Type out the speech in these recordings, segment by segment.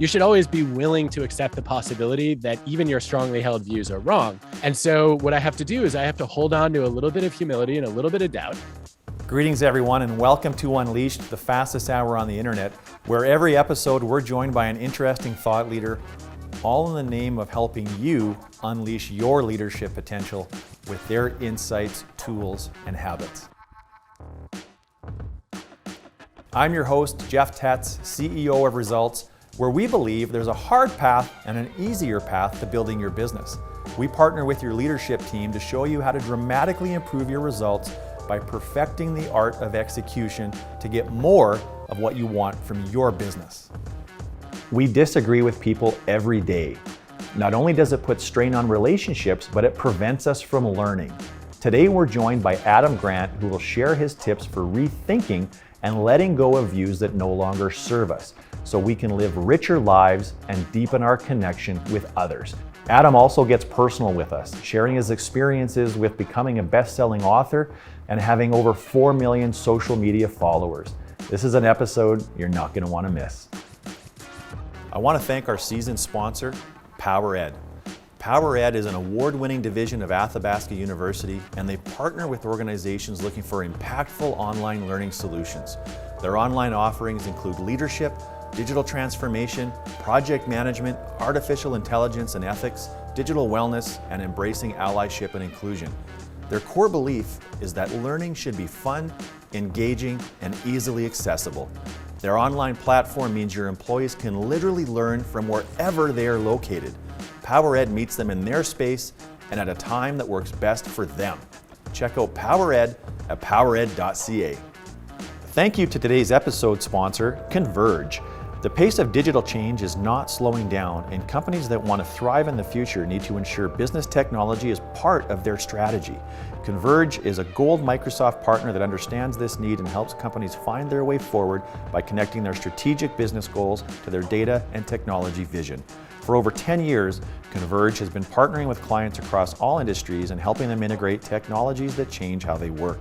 you should always be willing to accept the possibility that even your strongly held views are wrong. And so what I have to do is I have to hold on to a little bit of humility and a little bit of doubt. Greetings everyone, and welcome to Unleashed, the fastest hour on the internet, where every episode we're joined by an interesting thought leader, all in the name of helping you unleash your leadership potential with their insights, tools, and habits. I'm your host, Jeff Tetz, CEO of Results, where we believe there's a hard path and an easier path to building your business. We partner with your leadership team to show you how to dramatically improve your results by perfecting the art of execution to get more of what you want from your business. We disagree with people every day. Not only does it put strain on relationships, but it prevents us from learning. Today we're joined by Adam Grant, who will share his tips for rethinking and letting go of views that no longer serve us, so we can live richer lives and deepen our connection with others. Adam also gets personal with us, sharing his experiences with becoming a best-selling author and having over 4 million social media followers. This is an episode you're not going to want to miss. I want to thank our season sponsor, PowerEd. PowerEd is an award-winning division of Athabasca University, and they partner with organizations looking for impactful online learning solutions. Their online offerings include leadership, digital transformation, project management, artificial intelligence and ethics, digital wellness, and embracing allyship and inclusion. Their core belief is that learning should be fun, engaging, and easily accessible. Their online platform means your employees can literally learn from wherever they are located. PowerEd meets them in their space and at a time that works best for them. Check out PowerEd at powered.ca. Thank you to today's episode sponsor, Converge. The pace of digital change is not slowing down, and companies that want to thrive in the future need to ensure business technology is part of their strategy. Converge is a gold Microsoft partner that understands this need and helps companies find their way forward by connecting their strategic business goals to their data and technology vision. For over 10 years, Converge has been partnering with clients across all industries and helping them integrate technologies that change how they work.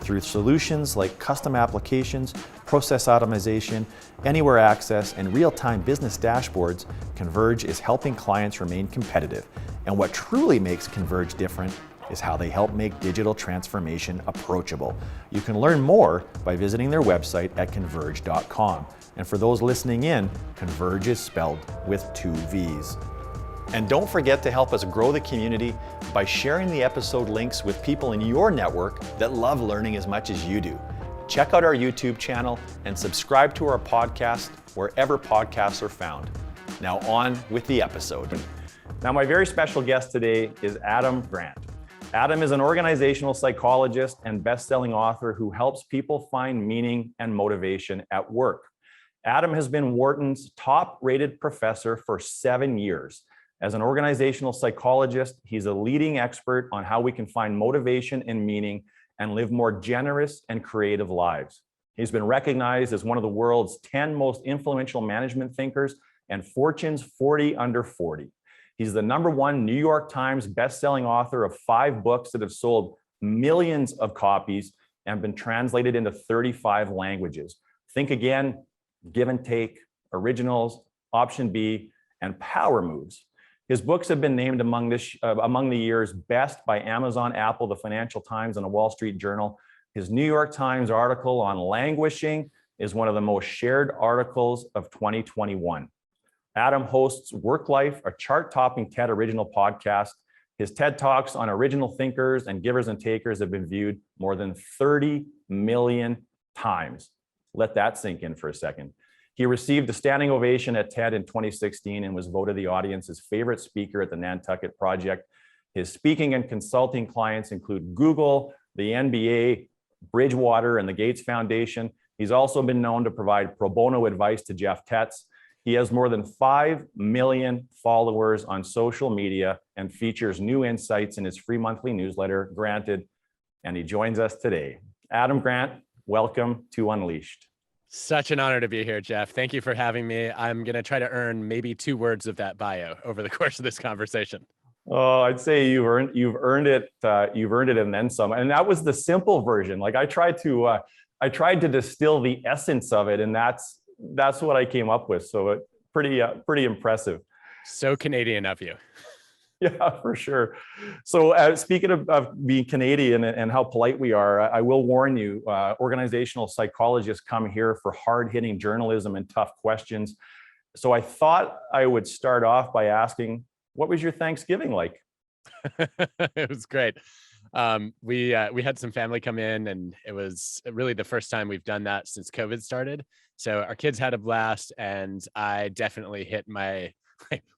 Through solutions like custom applications, process automation, anywhere access, and real-time business dashboards, Converge is helping clients remain competitive. And what truly makes Converge different is how they help make digital transformation approachable. You can learn more by visiting their website at converge.com. And for those listening in, Converge is spelled with 2 V's. And don't forget to help us grow the community by sharing the episode links with people in your network that love learning as much as you do. Check out our YouTube channel and subscribe to our podcast wherever podcasts are found. Now on with the episode. Now my very special guest today is Adam Grant. Adam is an organizational psychologist and best-selling author who helps people find meaning and motivation at work. Adam has been Wharton's top-rated professor for 7 years. As an organizational psychologist, he's a leading expert on how we can find motivation and meaning and live more generous and creative lives. He's been recognized as one of the world's 10 most influential management thinkers and Fortune's 40 under 40. He's the #1 New York Times best-selling author of 5 books that have sold millions of copies and been translated into 35 languages. Think Again, Give and Take, Originals, Option B, and Power Moves. His books have been named among the year's best by Amazon, Apple, the Financial Times, and the Wall Street Journal. His New York Times article on languishing is one of the most shared articles of 2021. Adam hosts Work Life, a chart-topping TED original podcast. His TED Talks on original thinkers and givers and takers have been viewed more than 30 million times. Let that sink in for a second. He received a standing ovation at TED in 2016 and was voted the audience's favorite speaker at the Nantucket Project. His speaking and consulting clients include Google, the NBA, Bridgewater, and the Gates Foundation. He's also been known to provide pro bono advice to Jeff Tetz. He has more than 5 million followers on social media and features new insights in his free monthly newsletter, Granted, and he joins us today. Adam Grant, welcome to Unleashed. Such an honor to be here, Jeff. Thank you for having me. I'm going to try to earn maybe 2 words of that bio over the course of this conversation. Oh, I'd say you've earned it, and then some. And that was the simple version. Like I tried to distill the essence of it, and that's what I came up with. So pretty impressive. So Canadian of you. Yeah, for sure. So speaking of being Canadian and how polite we are, I will warn you, organizational psychologists come here for hard-hitting journalism and tough questions. So I thought I would start off by asking, what was your Thanksgiving like? It was great. We had some family come in, and it was really the first time we've done that since COVID started. So our kids had a blast, and I definitely hit my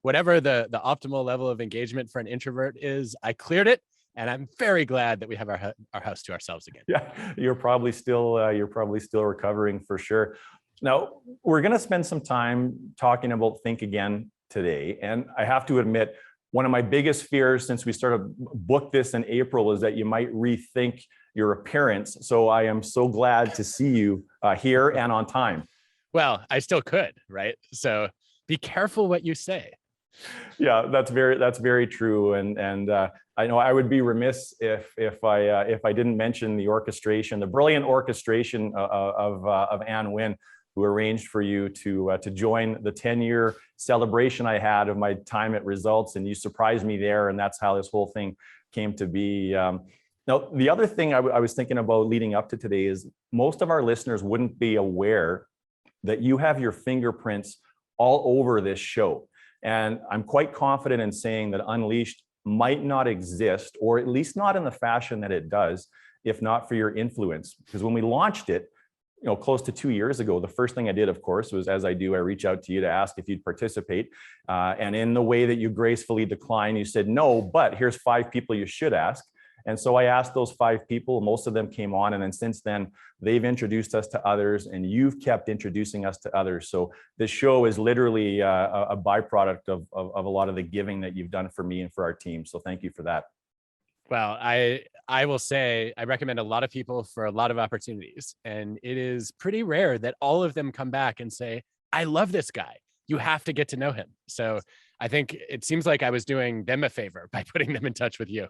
whatever the optimal level of engagement for an introvert is. I cleared it, and I'm very glad that we have our house to ourselves again. Yeah, you're probably still recovering for sure. Now, we're going to spend some time talking about Think Again today, and I have to admit, one of my biggest fears since we started book this in April is that you might rethink your appearance. So I am so glad to see you here and on time. Well, I still could, right? So be careful what you say. Yeah, that's very true. And I know I would be remiss if I didn't mention the orchestration, the brilliant orchestration of Ann Wynn, who arranged for you to join the 10-year celebration I had of my time at Results, and you surprised me there, and that's how this whole thing came to be. Now, the other thing I was thinking about leading up to today is most of our listeners wouldn't be aware that you have your fingerprints all over this show. And I'm quite confident in saying that Unleashed might not exist, or at least not in the fashion that it does, if not for your influence. Because when we launched it, close to 2 years ago, the first thing I did, of course, was, as I do, I reach out to you to ask if you'd participate. And in the way that you gracefully declined, you said, no, but here's 5 people you should ask. And so I asked those 5 people, most of them came on. And then since then, they've introduced us to others, and you've kept introducing us to others. So this show is literally a byproduct of a lot of the giving that you've done for me and for our team. So thank you for that. Well, I will say I recommend a lot of people for a lot of opportunities, and it is pretty rare that all of them come back and say, I love this guy. You have to get to know him. So I think it seems like I was doing them a favor by putting them in touch with you.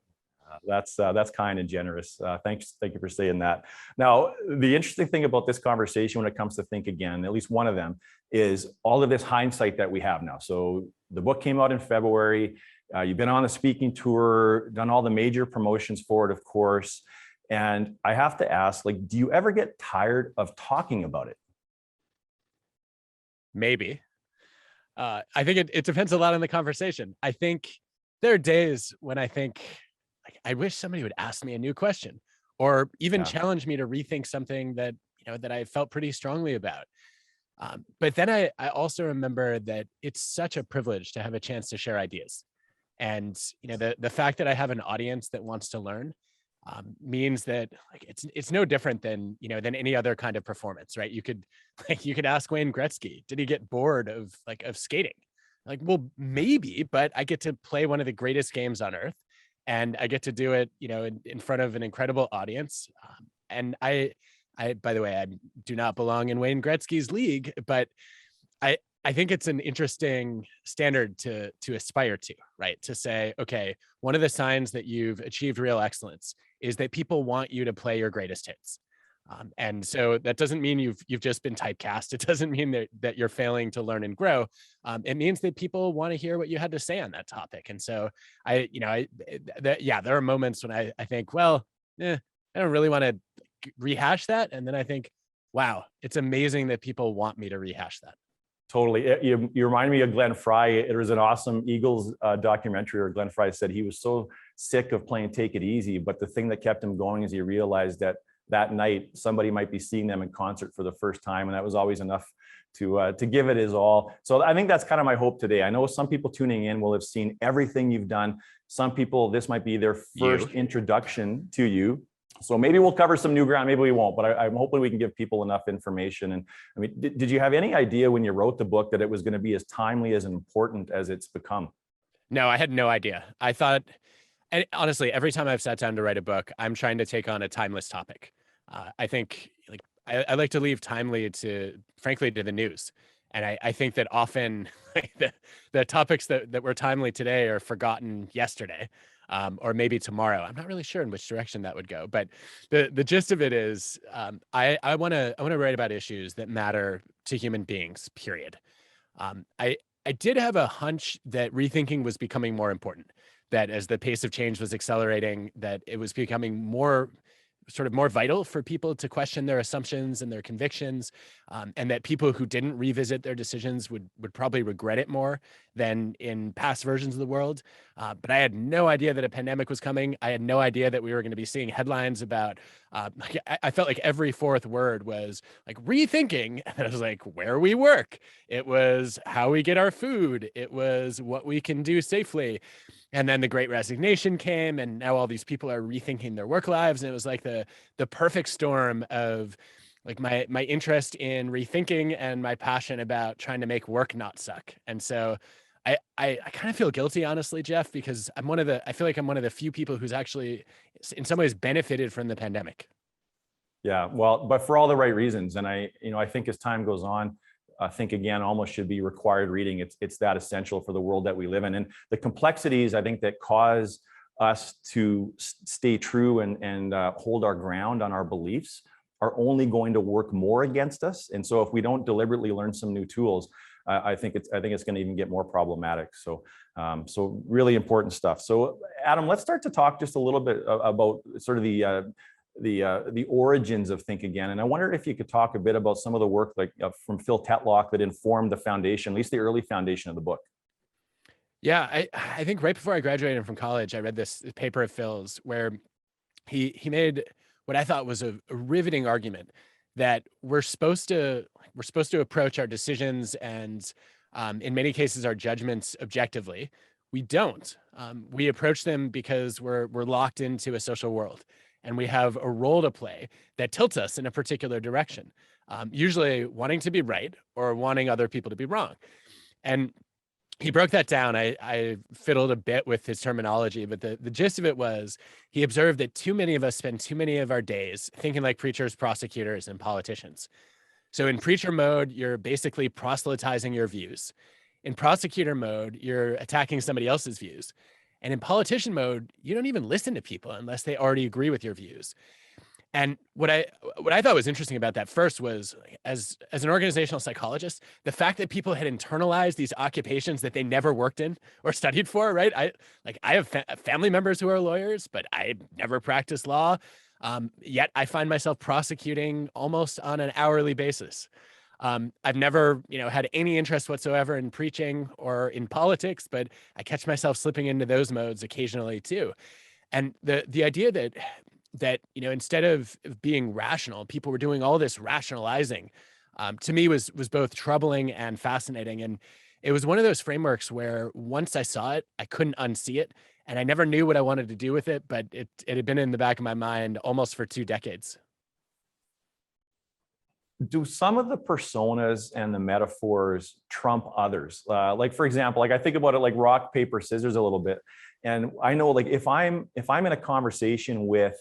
That's kind and generous. Thank you for saying that. Now, the interesting thing about this conversation when it comes to Think Again, at least one of them, is all of this hindsight that we have now. So the book came out in February. You've been on the speaking tour, done all the major promotions for it, of course. And I have to ask, do you ever get tired of talking about it? Maybe. I think it depends a lot on the conversation. I think there are days when I think, I wish somebody would ask me a new question, or even challenge me to rethink something that, that I felt pretty strongly about. But then I also remember that it's such a privilege to have a chance to share ideas. And, the fact that I have an audience that wants to learn means that it's no different than, than any other kind of performance, right? You could ask Wayne Gretzky, did he get bored of skating? Well, maybe, but I get to play one of the greatest games on earth. And I get to do it, in front of an incredible audience. And I, by the way, I do not belong in Wayne Gretzky's league, but I think it's an interesting standard to aspire to, right? To say, okay, one of the signs that you've achieved real excellence is that people want you to play your greatest hits. And so that doesn't mean you've just been typecast. It doesn't mean that you're failing to learn and grow. It means that people want to hear what you had to say on that topic. And so there are moments when I think, well, I don't really want to rehash that. And then I think, wow, it's amazing that people want me to rehash that. Totally. You remind me of Glenn Fry. There was an awesome Eagles documentary where Glenn Fry said he was so sick of playing Take It Easy, but the thing that kept him going is he realized that night somebody might be seeing them in concert for the first time, and that was always enough to give it his all. So I think that's kind of my hope today. I know some people tuning in will have seen everything you've done. Some people, this might be their first introduction to you. So maybe we'll cover some new ground, maybe we won't, but I'm hoping we can give people enough information. And I mean, did you have any idea when you wrote the book that it was going to be as timely, as important as it's become? No, I had no idea. I thought, and honestly, every time I've sat down to write a book, I'm trying to take on a timeless topic. I think I like to leave timely frankly, to the news. And I think that often the topics that were timely today are forgotten yesterday, or maybe tomorrow. I'm not really sure in which direction that would go, but the gist of it is, I want to write about issues that matter to human beings, period. I did have a hunch that rethinking was becoming more important, that as the pace of change was accelerating, that it was becoming more vital for people to question their assumptions and their convictions, and that people who didn't revisit their decisions would probably regret it more than in past versions of the world. But I had no idea that a pandemic was coming. I had no idea that we were going to be seeing headlines about. I felt like every fourth word was like rethinking, and it was like where we work. It was how we get our food. It was what we can do safely. And then the Great Resignation came, and now all these people are rethinking their work lives. And it was like the perfect storm of like my interest in rethinking and my passion about trying to make work not suck. And so I kind of feel guilty, honestly, Jeff, because I feel like I'm one of the few people who's actually in some ways benefited from the pandemic. Yeah, well, but for all the right reasons. And I think as time goes on, I think again almost should be required reading. It's that essential for the world that we live in, and the complexities I think that cause us to stay true and hold our ground on our beliefs are only going to work more against us. And so if we don't deliberately learn some new tools, I think it's going to even get more problematic. So really important stuff. So Adam, let's start to talk just a little bit about sort of the origins of Think Again. And I wondered if you could talk a bit about some of the work like from Phil Tetlock that informed the foundation, at least the early foundation of the book. Yeah, I think right before I graduated from college, I read this paper of Phil's where he made what I thought was a riveting argument that we're supposed to approach our decisions and in many cases our judgments objectively. We don't. We approach them because we're locked into a social world, and we have a role to play that tilts us in a particular direction, usually wanting to be right or wanting other people to be wrong. And he broke that down. I fiddled a bit with his terminology, but the gist of it was he observed that too many of us spend too many of our days thinking like preachers, prosecutors, and politicians. So in preacher mode, you're basically proselytizing your views. In prosecutor mode, you're attacking somebody else's views. And in politician mode, you don't even listen to people unless they already agree with your views. And what I thought was interesting about that first was as an organizational psychologist, the fact that people had internalized these occupations that they never worked in or studied for, right? I have family members who are lawyers, but I never practiced law. Yet I find myself prosecuting almost on an hourly basis. I've never, had any interest whatsoever in preaching or in politics, but I catch myself slipping into those modes occasionally too. And the idea that instead of being rational, people were doing all this rationalizing, to me was both troubling and fascinating. And it was one of those frameworks where once I saw it, I couldn't unsee it, and I never knew what I wanted to do with it, but it had been in the back of my mind almost for 2 decades. Do some of the personas and the metaphors trump others? Like for example, like I think about it like rock, paper, scissors a little bit. And I know like if I'm in a conversation with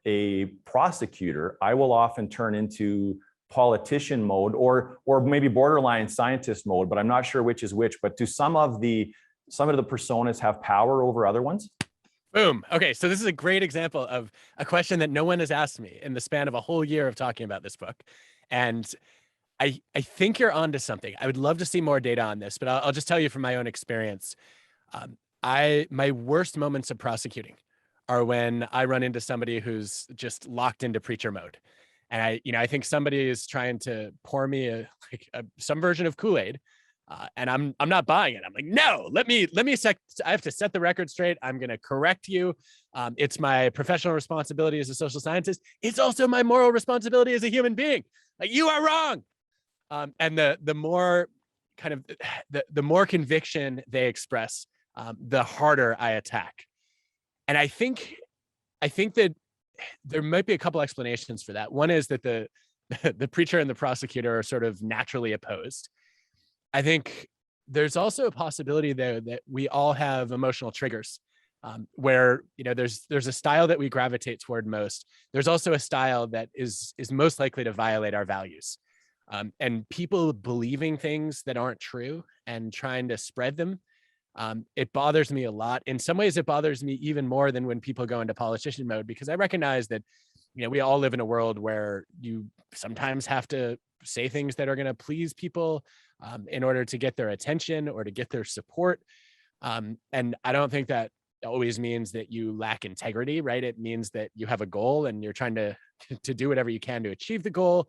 a prosecutor, I will often turn into politician mode or maybe borderline scientist mode, but I'm not sure which is which. But do some of the personas have power over other ones? Boom. Okay, so this is a great example of a question that no one has asked me in the span of a whole year of talking about this book. And I think you're onto something. I would love to see more data on this, but I'll just tell you from my own experience. My worst moments of prosecuting are when I run into somebody who's just locked into preacher mode. And I think somebody is trying to pour me some version of Kool-Aid, and I'm not buying it. I'm like, no, let me I have to set the record straight. I'm going to correct you. It's my professional responsibility as a social scientist. It's also my moral responsibility as a human being. Like, you are wrong. And the more kind of the more conviction they express, the harder I attack. And I think that there might be a couple explanations for that. One is that the preacher and the prosecutor are sort of naturally opposed. I think there's also a possibility though that we all have emotional triggers, where there's a style that we gravitate toward most. There's also a style that is most likely to violate our values, and people believing things that aren't true and trying to spread them. It bothers me a lot. In some ways, it bothers me even more than when people go into politician mode, because I recognize that we all live in a world where you sometimes have to say things that are going to please people in order to get their attention or to get their support. And I don't think that always means that you lack integrity, right? It means that you have a goal and you're trying to do whatever you can to achieve the goal.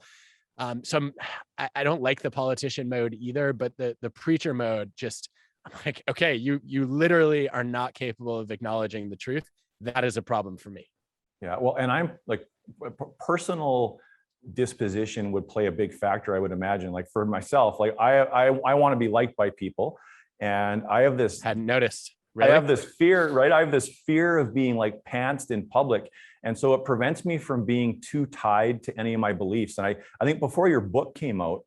I don't like the politician mode either, but the preacher mode, just, I'm like, okay, you literally are not capable of acknowledging the truth. That is a problem for me. Yeah, well, and I'm like, personal disposition would play a big factor, I would imagine. Like for myself, like I want to be liked by people, and I have this, hadn't noticed. Really? I have this fear, right? I have this fear of being like pantsed in public. And so it prevents me from being too tied to any of my beliefs. And I think before your book came out,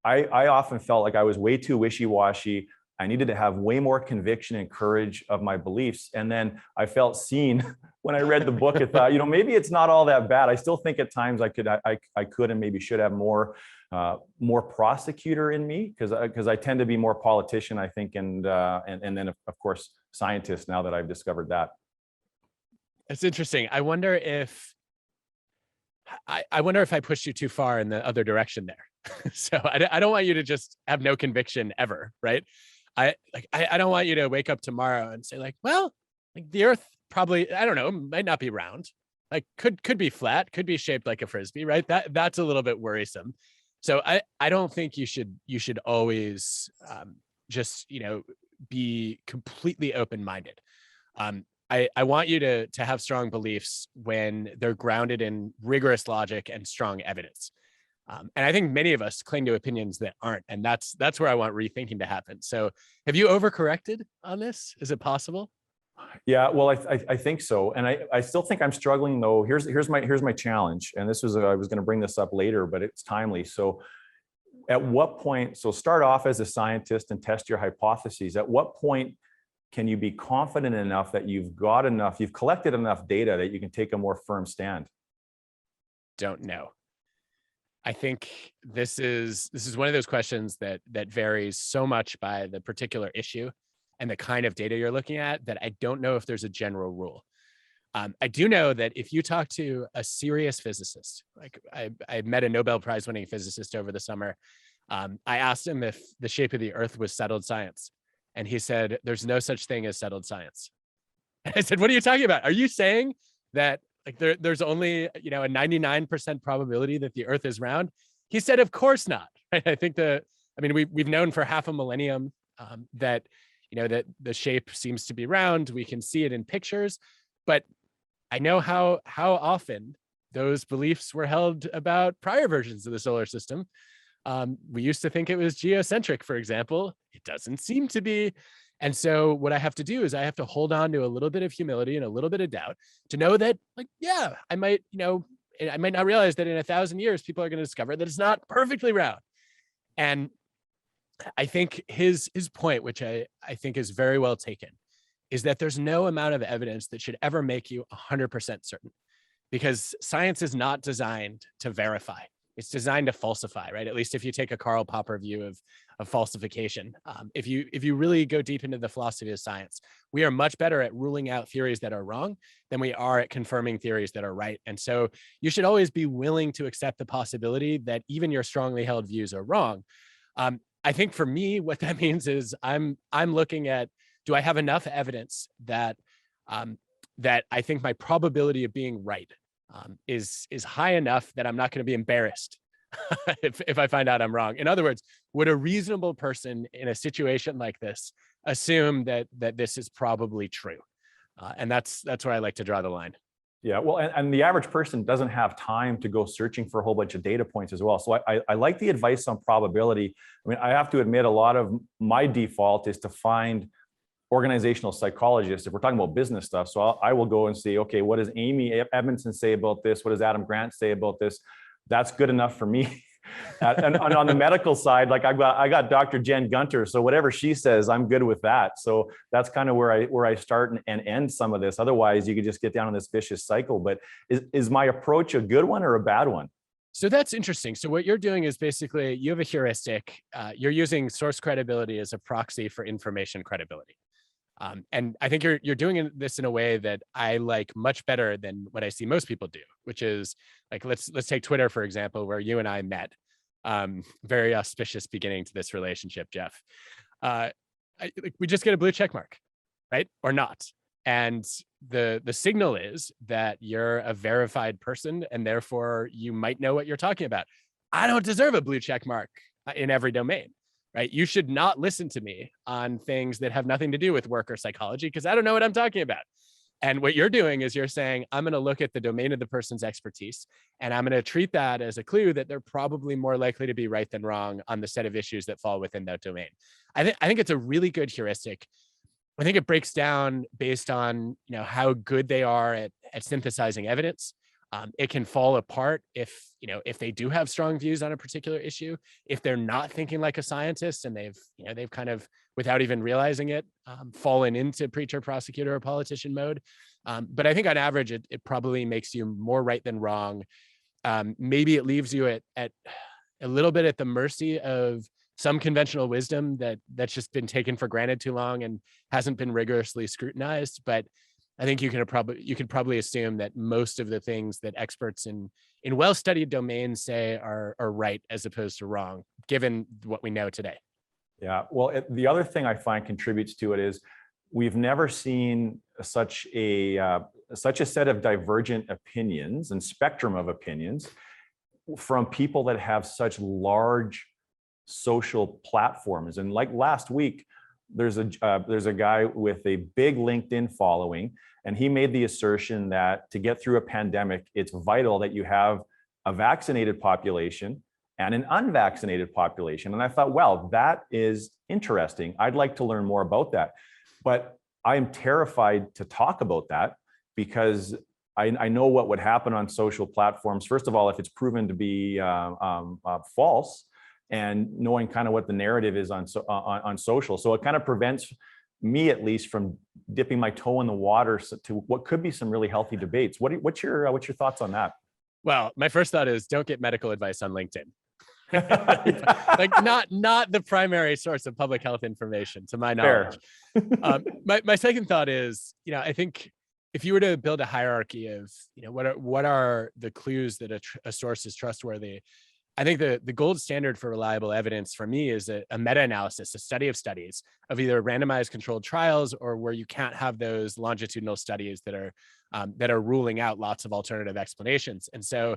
I often felt like I was way too wishy-washy. I needed to have way more conviction and courage of my beliefs. And then I felt seen when I read the book. I thought, maybe it's not all that bad. I still think at times I could and maybe should have more prosecutor in me, because I tend to be more politician, I think, and then of course scientist, now that I've discovered that. It's interesting. I wonder if I pushed you too far in the other direction there. So I don't want you to just have no conviction ever, right? I don't want you to wake up tomorrow and say like, well, like the earth probably, I don't know, might not be round. Like could be flat, could be shaped like a Frisbee, right? That's a little bit worrisome. So I don't think you should always just, be completely open-minded. I want you to have strong beliefs when they're grounded in rigorous logic and strong evidence. And I think many of us cling to opinions that aren't, and that's where I want rethinking to happen. So have you overcorrected on this? Is it possible? Yeah, well, I think so. And I still think I'm struggling though. Here's my challenge. And this was, I was going to bring this up later, but it's timely. So at what point, so start off as a scientist and test your hypotheses. At what point can you be confident enough that you've collected enough data that you can take a more firm stand? Don't know. I think this is one of those questions that varies so much by the particular issue and the kind of data you're looking at that I don't know if there's a general rule. I do know that if you talk to a serious physicist, like I met a Nobel Prize winning physicist over the summer. I asked him if the shape of the earth was settled science. And he said, there's no such thing as settled science. And I said, what are you talking about? Are you saying that like there's only, a 99% probability that the earth is round? He said, of course not. Right? I think we've known for half a millennium that the shape seems to be round. We can see it in pictures, but I know how often those beliefs were held about prior versions of the solar system. We used to think it was geocentric, for example. It doesn't seem to be. And so what I have to do is I have to hold on to a little bit of humility and a little bit of doubt to know that, like, yeah, I might not realize that in 1,000 years, people are going to discover that it's not perfectly round. And I think his point, which I think is very well taken, is that there's no amount of evidence that should ever make you 100% certain, because science is not designed to verify. It's designed to falsify, right? At least if you take a Karl Popper view of falsification. If you really go deep into the philosophy of science, we are much better at ruling out theories that are wrong than we are at confirming theories that are right. And so you should always be willing to accept the possibility that even your strongly held views are wrong. I think for me, what that means is I'm looking at, do I have enough evidence that that I think my probability of being right is high enough that I'm not going to be embarrassed if I find out I'm wrong. In other words, would a reasonable person in a situation like this assume that this is probably true? And that's where I like to draw the line. Yeah, well, and the average person doesn't have time to go searching for a whole bunch of data points as well. So I like the advice on probability. I mean, I have to admit, a lot of my default is to find organizational psychologists if we're talking about business stuff. So I will go and say, okay, what does Amy Edmondson say about this? What does Adam Grant say about this? That's good enough for me. And on the medical side, like I got Dr. Jen Gunter, so whatever she says, I'm good with that. So that's kind of where I start and end some of this. Otherwise, you could just get down in this vicious cycle. But is my approach a good one or a bad one? So that's interesting. So what you're doing is basically you have a heuristic. You're using source credibility as a proxy for information credibility. And I think you're doing this in a way that I like much better than what I see most people do, which is like, let's take Twitter, for example, where you and I met. Very auspicious beginning to this relationship, Jeff. Uh, like, we just get a blue check mark, right? Or not. And the signal is that you're a verified person and therefore you might know what you're talking about. I don't deserve a blue check mark in every domain, right? You should not listen to me on things that have nothing to do with work or psychology because I don't know what I'm talking about. And what you're doing is you're saying, I'm going to look at the domain of the person's expertise, and I'm going to treat that as a clue that they're probably more likely to be right than wrong on the set of issues that fall within that domain. I think it's a really good heuristic. I think it breaks down based on how good they are at synthesizing evidence. It can fall apart if they do have strong views on a particular issue, if they're not thinking like a scientist and they've kind of, without even realizing it, fallen into preacher, prosecutor, or politician mode. But I think on average, it probably makes you more right than wrong. Maybe it leaves you at a little bit at the mercy of some conventional wisdom that's just been taken for granted too long and hasn't been rigorously scrutinized. But I think you could probably assume that most of the things that experts in well-studied domains say are right as opposed to wrong, given what we know today. Yeah, well, the other thing I find contributes to it is we've never seen such a set of divergent opinions and spectrum of opinions from people that have such large social platforms. And like last week, there's a guy with a big LinkedIn following, and he made the assertion that to get through a pandemic, it's vital that you have a vaccinated population and an unvaccinated population. And I thought, well, that is interesting. I'd like to learn more about that. But I am terrified to talk about that because I know what would happen on social platforms. First of all, if it's proven to be false, and knowing kind of what the narrative is on social. So it kind of prevents me, at least, from dipping my toe in the water to what could be some really healthy debates. What's your thoughts on that? Well, my first thought is don't get medical advice on LinkedIn. Like not the primary source of public health information, to my knowledge. My second thought is, I think if you were to build a hierarchy of, what are the clues that a source is trustworthy, I think the gold standard for reliable evidence for me is a meta-analysis, a study of studies of either randomized controlled trials or where you can't have those longitudinal studies that are ruling out lots of alternative explanations. And so,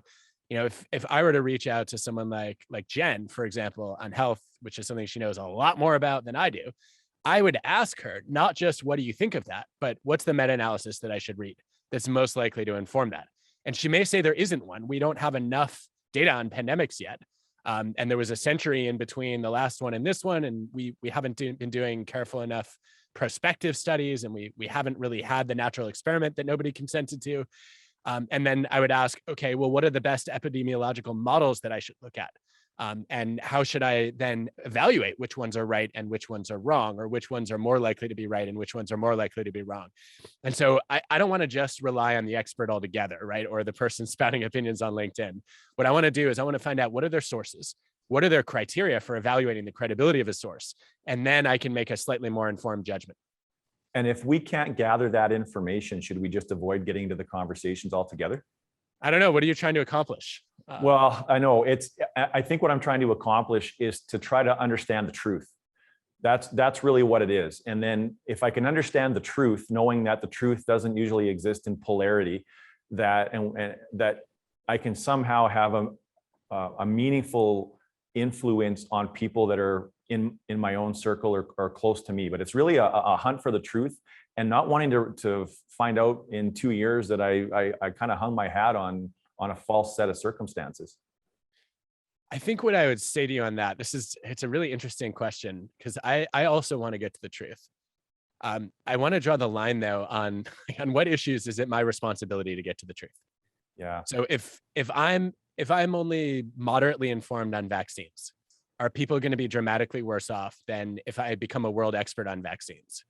if I were to reach out to someone like Jen, for example, on health, which is something she knows a lot more about than I do, I would ask her not just what do you think of that, but what's the meta-analysis that I should read that's most likely to inform that. And she may say there isn't one. We don't have enough data on pandemics yet. And there was a century in between the last one and this one, and we haven't been doing careful enough prospective studies, and we haven't really had the natural experiment that nobody consented to. And then I would ask, okay, well, what are the best epidemiological models that I should look at? And how should I then evaluate which ones are right and which ones are wrong, or which ones are more likely to be right and which ones are more likely to be wrong? And so I don't want to just rely on the expert altogether, right? Or the person spouting opinions on LinkedIn. What I want to do is I want to find out what are their sources, what are their criteria for evaluating the credibility of a source, and then I can make a slightly more informed judgment. And if we can't gather that information, should we just avoid getting into the conversations altogether? I don't know. What are you trying to accomplish? Well, I know I think what I'm trying to accomplish is to try to understand the truth. That's really what it is. And then if I can understand the truth, knowing that the truth doesn't usually exist in polarity, that I can somehow have a meaningful influence on people that are in my own circle or close to me. But it's really a hunt for the truth, and not wanting to find out in 2 years that I kind of hung my hat on a false set of circumstances. I think what I would say to you on that, it's a really interesting question, because I also want to get to the truth. I want to draw the line though on what issues is it my responsibility to get to the truth. Yeah. So if I'm only moderately informed on vaccines, are people going to be dramatically worse off than if I become a world expert on vaccines?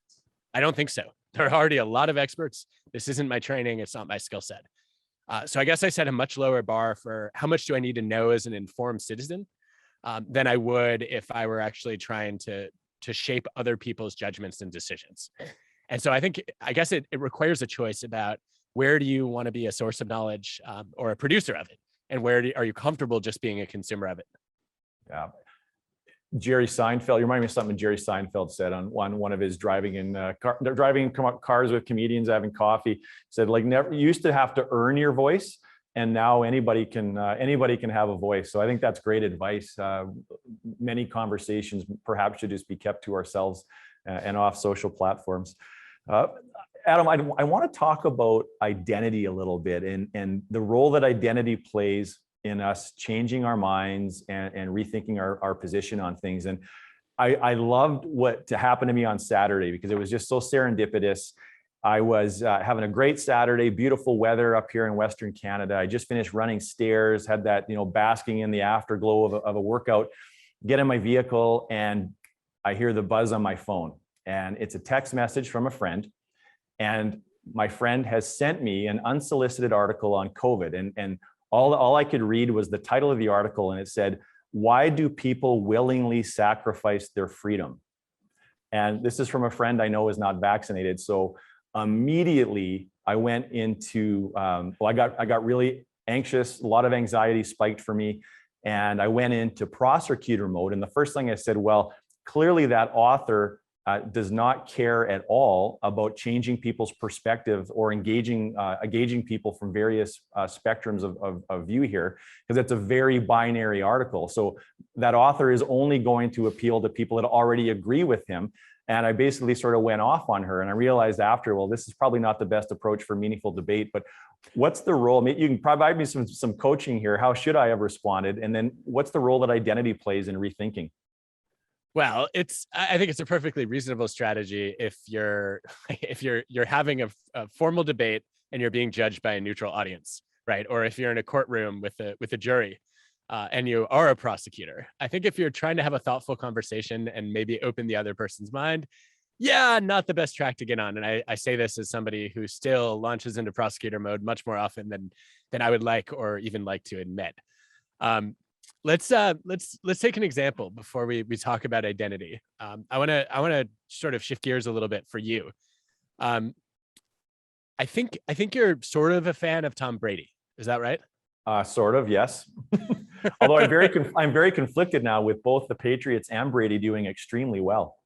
I don't think so. There are already a lot of experts. This isn't my training. It's not my skill set. So I guess I set a much lower bar for how much do I need to know as an informed citizen than I would if I were actually trying to shape other people's judgments and decisions. And so I guess it requires a choice about where do you want to be a source of knowledge, or a producer of it, and are you comfortable just being a consumer of it? Yeah. Jerry Seinfeld, you remind me of something Jerry Seinfeld said on one of his driving in cars with comedians having coffee. He said, like, never, you used to have to earn your voice, and now anybody can have a voice. So I think that's great advice. Many conversations perhaps should just be kept to ourselves and off social platforms. Adam, I want to talk about identity a little bit, and the role that identity plays in us changing our minds and rethinking our position on things. And I loved what happened to me on Saturday, because it was just so serendipitous. I was having a great Saturday, beautiful weather up here in Western Canada. I just finished running stairs, had that, basking in the afterglow of a workout, get in my vehicle, and I hear the buzz on my phone. And it's a text message from a friend. And my friend has sent me an unsolicited article on COVID. And all I could read was the title of the article, and it said, "Why do people willingly sacrifice their freedom?" And this is from a friend I know is not vaccinated. So immediately I went into, I got really anxious, a lot of anxiety spiked for me. And I went into prosecutor mode. And the first thing I said, well, clearly that author does not care at all about changing people's perspective or engaging people from various spectrums of view here, because it's a very binary article. So that author is only going to appeal to people that already agree with him. And I basically sort of went off on her, and I realized after, well, this is probably not the best approach for meaningful debate. But what's the role? You can provide me some coaching here. How should I have responded? And then what's the role that identity plays in rethinking? Well, I think it's a perfectly reasonable strategy if you're having a formal debate and you're being judged by a neutral audience, right? Or if you're in a courtroom with a jury, and you are a prosecutor. I think if you're trying to have a thoughtful conversation and maybe open the other person's mind, yeah, not the best track to get on. And I say this as somebody who still launches into prosecutor mode much more often than I would like or even like to admit. Let's take an example before we talk about identity. I want to sort of shift gears a little bit for you. I think you're sort of a fan of Tom Brady. Is that right? Sort of, yes. Although I'm very conflicted now with both the Patriots and Brady doing extremely well.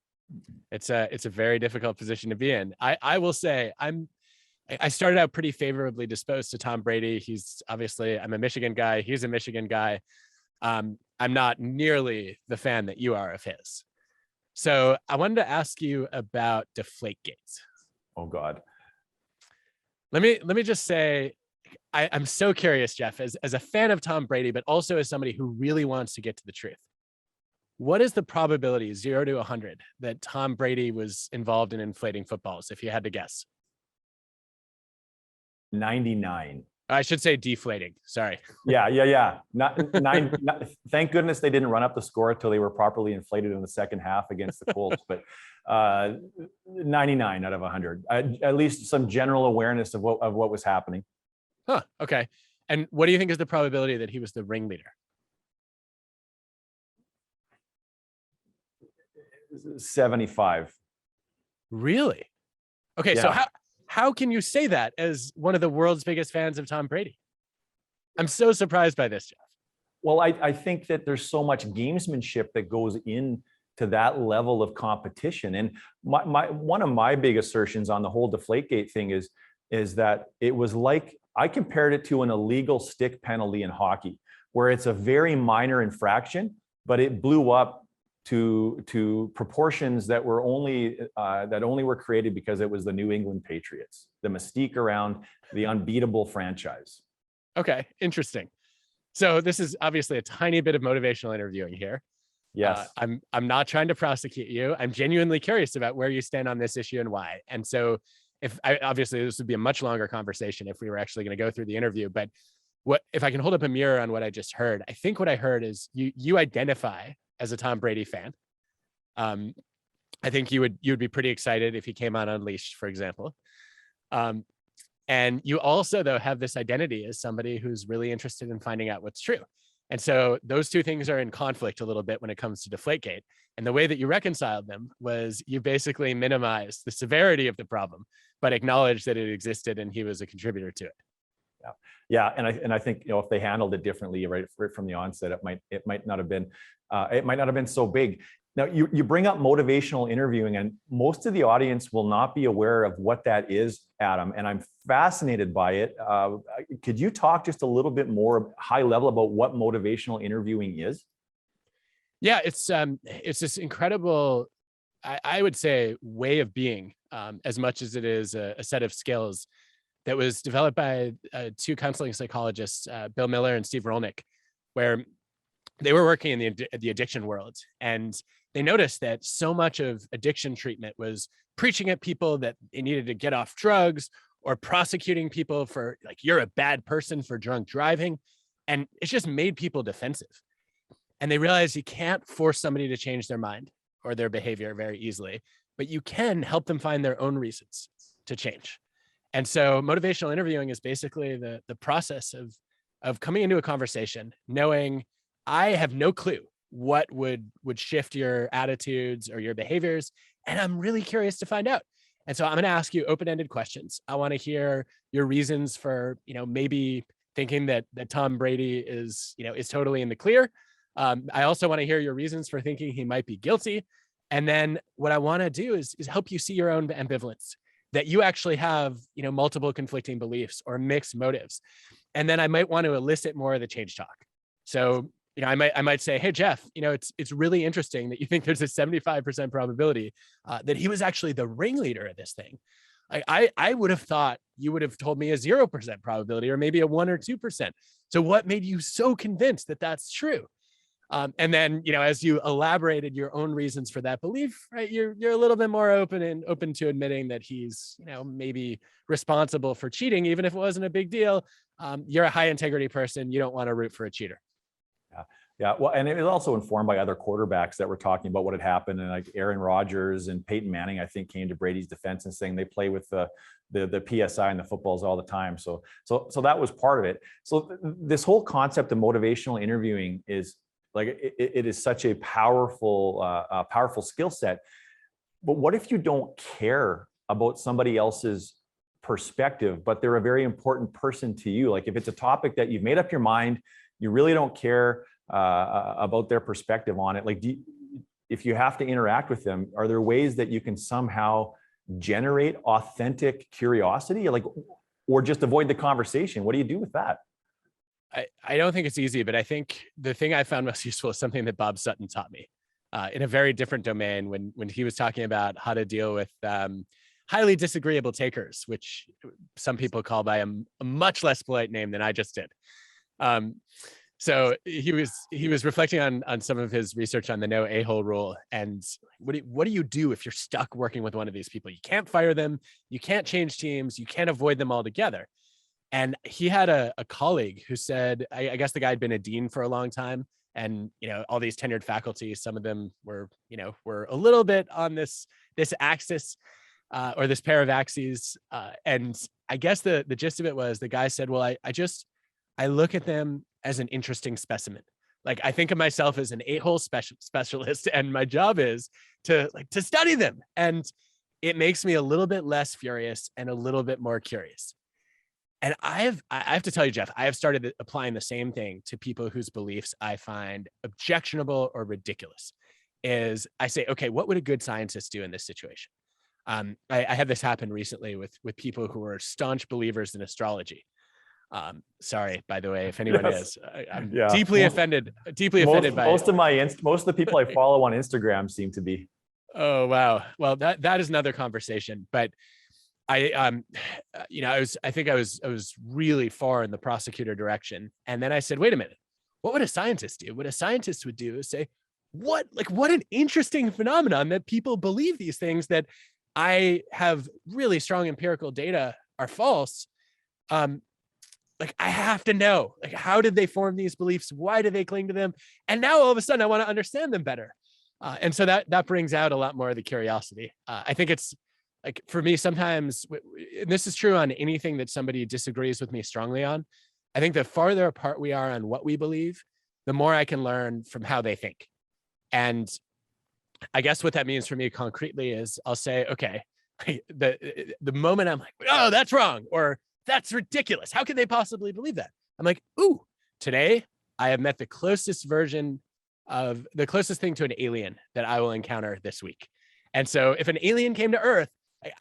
It's a very difficult position to be in. I will say I started out pretty favorably disposed to Tom Brady. I'm a Michigan guy. He's a Michigan guy. I'm not nearly the fan that you are of his. So I wanted to ask you about Deflategate. Oh God. Let me just say, I'm so curious, Jeff, as a fan of Tom Brady, but also as somebody who really wants to get to the truth. What is the probability, 0 to 100, that Tom Brady was involved in inflating footballs, if you had to guess? 99. I should say deflating. Sorry. Yeah. Thank goodness they didn't run up the score until they were properly inflated in the second half against the Colts. But 99 out of 100. At least some general awareness of what was happening. Huh. Okay. And what do you think is the probability that he was the ringleader? 75. Really? Okay. Yeah. So how can you say that as one of the world's biggest fans of Tom Brady? I'm so surprised by this, Jeff. Well, I think that there's so much gamesmanship that goes into that level of competition. And one of my big assertions on the whole Deflategate thing is that it was like, I compared it to an illegal stick penalty in hockey, where it's a very minor infraction, but it blew up to proportions that were only were created because it was the New England Patriots, the mystique around the unbeatable franchise. Okay, interesting. So this is obviously a tiny bit of motivational interviewing here. Yes. I'm not trying to prosecute you. I'm genuinely curious about where you stand on this issue and why. And so obviously this would be a much longer conversation if we were actually going to go through the interview, but if I can hold up a mirror on what I just heard, I think what I heard is you identify as a Tom Brady fan. I think you would be pretty excited if he came on Unleashed, for example. And you also, though, have this identity as somebody who's really interested in finding out what's true. And so those two things are in conflict a little bit when it comes to Deflategate. And the way that you reconciled them was you basically minimized the severity of the problem, but acknowledged that it existed and he was a contributor to it. Yeah, and I think, if they handled it differently right from the onset, it might not have been so big. Now you bring up motivational interviewing, and most of the audience will not be aware of what that is, Adam. And I'm fascinated by it. Could you talk just a little bit more high level about what motivational interviewing is? Yeah, it's this incredible, I would say, way of being, as much as it is a set of skills that was developed by two counseling psychologists, Bill Miller and Steve Rolnick, where they were working in the addiction world. And they noticed that so much of addiction treatment was preaching at people that they needed to get off drugs, or prosecuting people for, like, you're a bad person for drunk driving. And it's just made people defensive. And they realized you can't force somebody to change their mind or their behavior very easily, but you can help them find their own reasons to change. And so motivational interviewing is basically the process of coming into a conversation, knowing I have no clue what would shift your attitudes or your behaviors, and I'm really curious to find out. And so I'm going to ask you open-ended questions. I want to hear your reasons for, maybe thinking that Tom Brady is totally in the clear. I also want to hear your reasons for thinking he might be guilty. And then what I want to do is help you see your own ambivalence, that you actually have, multiple conflicting beliefs or mixed motives. And then I might want to elicit more of the change talk. So, I might say, hey, Jeff, it's really interesting that you think there's a 75% probability that he was actually the ringleader of this thing. I would have thought you would have told me a 0% probability, or maybe a 1 or 2%. So what made you so convinced that that's true? And then, as you elaborated your own reasons for that belief, right, you're a little bit more open to admitting that he's, maybe responsible for cheating, even if it wasn't a big deal. You're a high integrity person. You don't want to root for a cheater. Yeah. Well, and it was also informed by other quarterbacks that were talking about what had happened, and like Aaron Rodgers and Peyton Manning, I think, came to Brady's defense and saying they play with the PSI and the footballs all the time. So that was part of it. So this whole concept of motivational interviewing is like, it is such a powerful skill set. But what if you don't care about somebody else's perspective, but they're a very important person to you? Like, if it's a topic that you've made up your mind, you really don't care about their perspective on it. Like, if you have to interact with them, are there ways that you can somehow generate authentic curiosity, or just avoid the conversation? What do you do with that? I don't think it's easy, but I think the thing I found most useful is something that Bob Sutton taught me in a very different domain, when he was talking about how to deal with highly disagreeable takers, which some people call by a much less polite name than I just did. So he was reflecting on some of his research on the no a-hole rule. And what do you do if you're stuck working with one of these people? You can't fire them. You can't change teams. You can't avoid them altogether. And he had a colleague who said, I guess the guy had been a dean for a long time. And, all these tenured faculty, some of them were a little bit on this axis or this pair of axes. And I guess the gist of it was, the guy said, well, I look at them as an interesting specimen. Like, I think of myself as an 8-hole specialist, and my job is to study them. And it makes me a little bit less furious and a little bit more curious. And I have to tell you, Jeff, I have started applying the same thing to people whose beliefs I find objectionable or ridiculous. Is I say, okay, what would a good scientist do in this situation? I had this happen recently with people who are staunch believers in astrology. Sorry, by the way, if anyone is, I'm deeply offended by most of the people I follow on Instagram seem to be. Oh, wow. Well, that is another conversation, but I was really far in the prosecutor direction. And then I said, wait a minute, what would a scientist do? What a scientist would do is say, what an interesting phenomenon that people believe these things that I have really strong empirical data are false. I have to know, how did they form these beliefs? Why do they cling to them? And now all of a sudden I want to understand them better. And so that brings out a lot more of the curiosity. I think it's, for me, sometimes, and this is true on anything that somebody disagrees with me strongly on, I think the farther apart we are on what we believe, the more I can learn from how they think. And I guess what that means for me concretely is I'll say, okay, the moment I'm like, oh, that's wrong, or that's ridiculous, how could they possibly believe that? I'm like, ooh, today I have met the closest thing to an alien that I will encounter this week. And so if an alien came to Earth,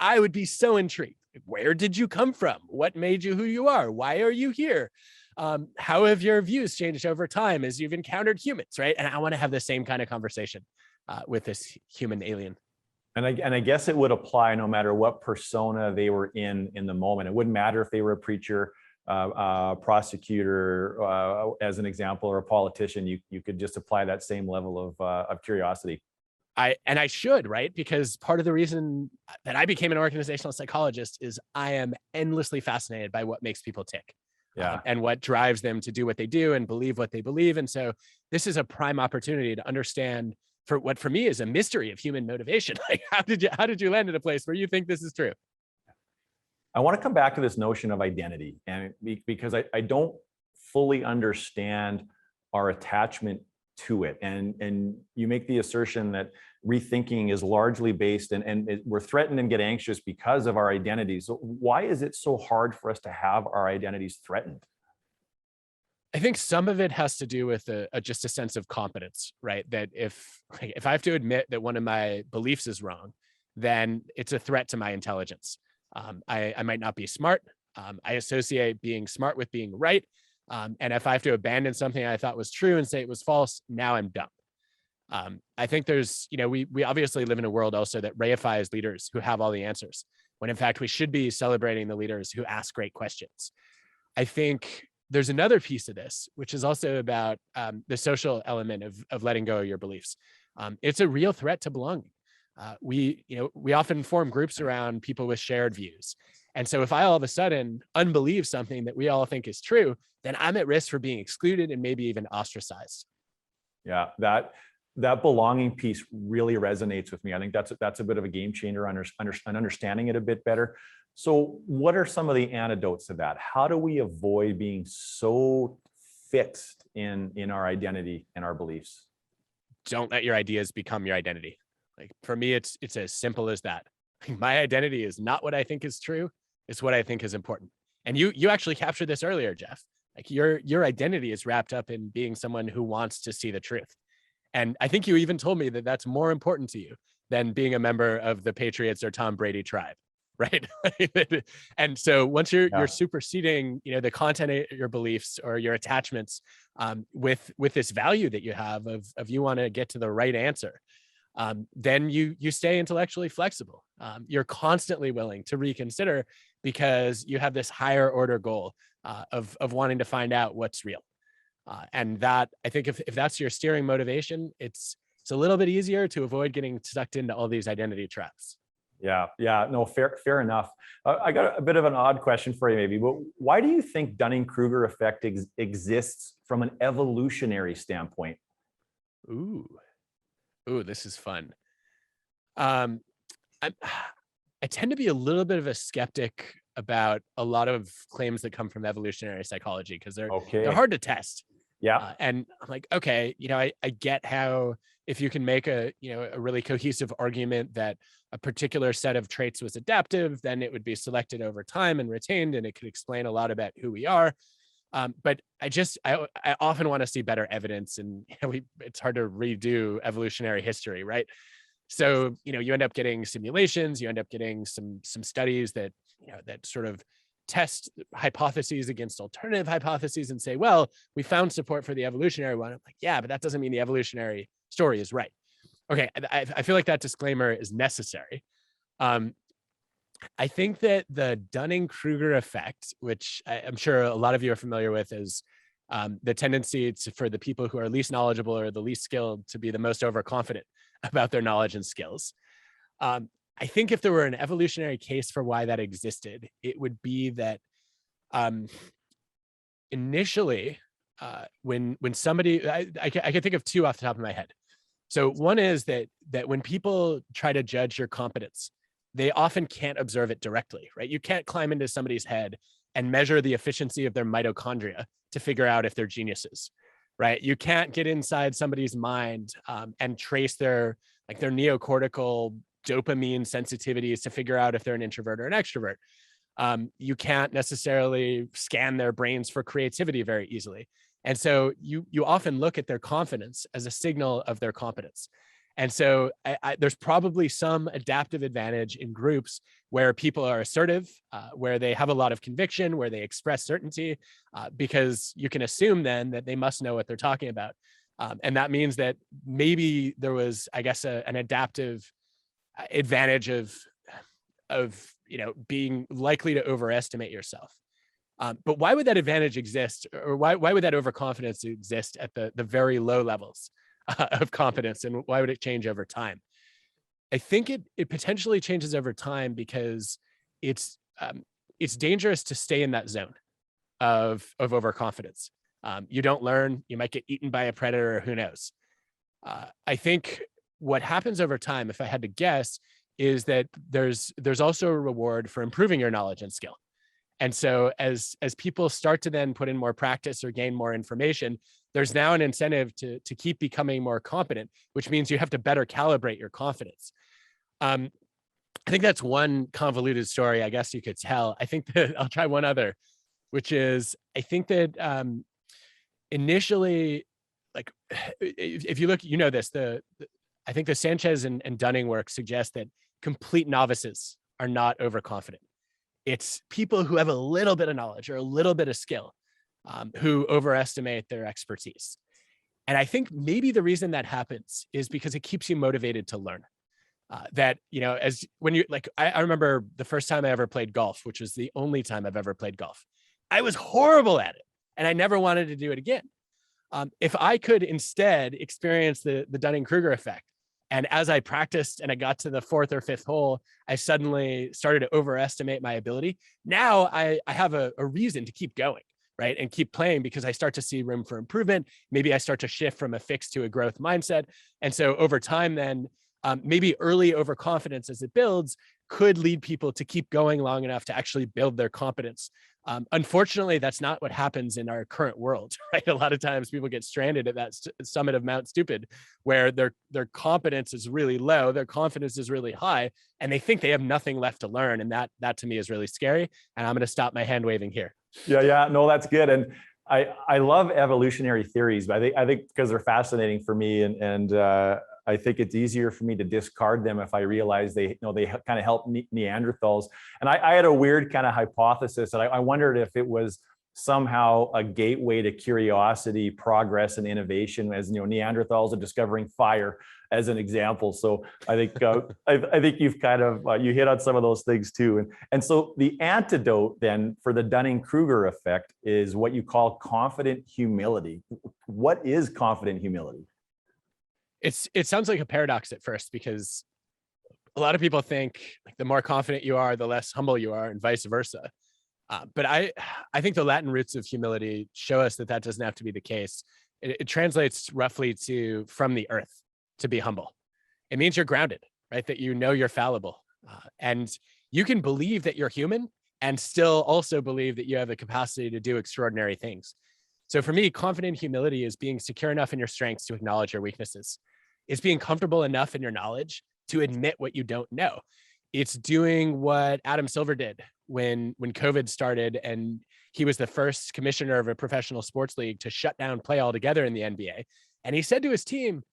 I would be so intrigued. Where did you come from? What made you who you are? Why are you here? How have your views changed over time as you've encountered humans, right? And I want to have the same kind of conversation with this human alien. And I guess it would apply no matter what persona they were in the moment. It wouldn't matter if they were a preacher, prosecutor, as an example, or a politician. You could just apply that same level of curiosity. I should, right? Because part of the reason that I became an organizational psychologist is I am endlessly fascinated by what makes people tick. Yeah. And what drives them to do what they do and believe what they believe. And so this is a prime opportunity to understand for what for me is a mystery of human motivation. Like, how did you land in a place where you think this is true? I want to come back to this notion of identity, and because I don't fully understand our attachment to it. And you make the assertion that rethinking is largely based and we're threatened and get anxious because of our identities. So why is it so hard for us to have our identities threatened? I think some of it has to do with just a sense of competence, right? That if I have to admit that one of my beliefs is wrong, then it's a threat to my intelligence. I might not be smart. I associate being smart with being right. And if I have to abandon something I thought was true and say it was false, now I'm dumb. I think there's, we obviously live in a world also that reifies leaders who have all the answers, when in fact we should be celebrating the leaders who ask great questions. I think there's another piece of this, which is also about the social element of letting go of your beliefs. It's a real threat to belonging. We often form groups around people with shared views. And so if I all of a sudden unbelieve something that we all think is true, then I'm at risk for being excluded and maybe even ostracized. Yeah, that belonging piece really resonates with me. I think that's a bit of a game changer, understanding it a bit better. So what are some of the antidotes to that? How do we avoid being so fixed in our identity and our beliefs? Don't let your ideas become your identity. Like for me, it's as simple as that. My identity is not what I think is true. It's what I think is important. And you actually captured this earlier, Jeff. Like your identity is wrapped up in being someone who wants to see the truth. And I think you even told me that that's more important to you than being a member of the Patriots or Tom Brady tribe, right? And so once you're superseding, the content of your beliefs or your attachments with this value that you have of you want to get to the right answer, then you stay intellectually flexible. You're constantly willing to reconsider because you have this higher order goal of wanting to find out what's real. And that, I think if that's your steering motivation, it's a little bit easier to avoid getting sucked into all these identity traps. Yeah. No, fair enough. I got a bit of an odd question for you, maybe. But why do you think Dunning-Kruger effect exists from an evolutionary standpoint? Ooh, this is fun. I tend to be a little bit of a skeptic about a lot of claims that come from evolutionary psychology because they're hard to test. Yeah. And I'm like, okay, I get how if you can make a really cohesive argument that a particular set of traits was adaptive, then it would be selected over time and retained, and it could explain a lot about who we are. But I often want to see better evidence, and it's hard to redo evolutionary history, right? So, you end up getting simulations, you end up getting some studies that sort of test hypotheses against alternative hypotheses and say, well, we found support for the evolutionary one. I'm like, yeah, but that doesn't mean the evolutionary story is right. Okay, I feel like that disclaimer is necessary. I think that the Dunning-Kruger effect, which I'm sure a lot of you are familiar with, is the tendency for the people who are least knowledgeable or the least skilled to be the most overconfident about their knowledge and skills. I think if there were an evolutionary case for why that existed, it would be that initially, when somebody, I can think of two off the top of my head. So one is that when people try to judge your competence, they often can't observe it directly, right? You can't climb into somebody's head and measure the efficiency of their mitochondria to figure out if they're geniuses, right? You can't get inside somebody's mind and trace their neocortical dopamine sensitivities to figure out if they're an introvert or an extrovert. You can't necessarily scan their brains for creativity very easily. And so you often look at their confidence as a signal of their competence. And so there's probably some adaptive advantage in groups where people are assertive, where they have a lot of conviction, where they express certainty, because you can assume then that they must know what they're talking about. And that means that maybe there was, I guess, an adaptive advantage of being likely to overestimate yourself. But why would that advantage exist, or why would that overconfidence exist at the very low levels of competence, and why would it change over time? I think it potentially changes over time because it's dangerous to stay in that zone of overconfidence. You don't learn, you might get eaten by a predator, who knows? I think what happens over time, if I had to guess, is that there's also a reward for improving your knowledge and skill. And so as people start to then put in more practice or gain more information, there's now an incentive to keep becoming more competent, which means you have to better calibrate your confidence. I think that's one convoluted story, I guess you could tell. I think that I'll try one other, which is, I think that initially, like, if you look, this, I think the Sanchez and Dunning work suggests that complete novices are not overconfident. It's people who have a little bit of knowledge or a little bit of skill who overestimate their expertise. And I think maybe the reason that happens is because it keeps you motivated to learn. I remember the first time I ever played golf, which was the only time I've ever played golf. I was horrible at it, and I never wanted to do it again. If I could instead experience the Dunning-Kruger effect, and as I practiced and I got to the fourth or fifth hole, I suddenly started to overestimate my ability. Now I have a reason to keep going, right? And keep playing, because I start to see room for improvement. Maybe I start to shift from a fixed to a growth mindset. And so over time, then maybe early overconfidence as it builds could lead people to keep going long enough to actually build their competence. Unfortunately, that's not what happens in our current world, right? A lot of times people get stranded at that summit of Mount Stupid, where their competence is really low, their confidence is really high, and they think they have nothing left to learn. And that to me is really scary. And I'm going to stop my hand waving here. Yeah, no, that's good. And I love evolutionary theories, but I think because they're fascinating for me, and I think it's easier for me to discard them if I realize they kind of help Neanderthals. And I had a weird kind of hypothesis, and I wondered if it was somehow a gateway to curiosity, progress, and innovation, as Neanderthals are discovering fire as an example. So I think I think you've kind of you hit on some of those things too. And so the antidote then for the Dunning-Kruger effect is what you call confident humility. What is confident humility? It sounds like a paradox at first, because a lot of people think like the more confident you are, the less humble you are, and vice versa. But I think the Latin roots of humility show us that doesn't have to be the case. It translates roughly to from the earth, to be humble. It means you're grounded, right? That you're fallible. And you can believe that you're human and still also believe that you have the capacity to do extraordinary things. So for me, confident humility is being secure enough in your strengths to acknowledge your weaknesses. It's being comfortable enough in your knowledge to admit what you don't know. It's doing what Adam Silver did when COVID started, and he was the first commissioner of a professional sports league to shut down play altogether in the NBA. And he said to his team,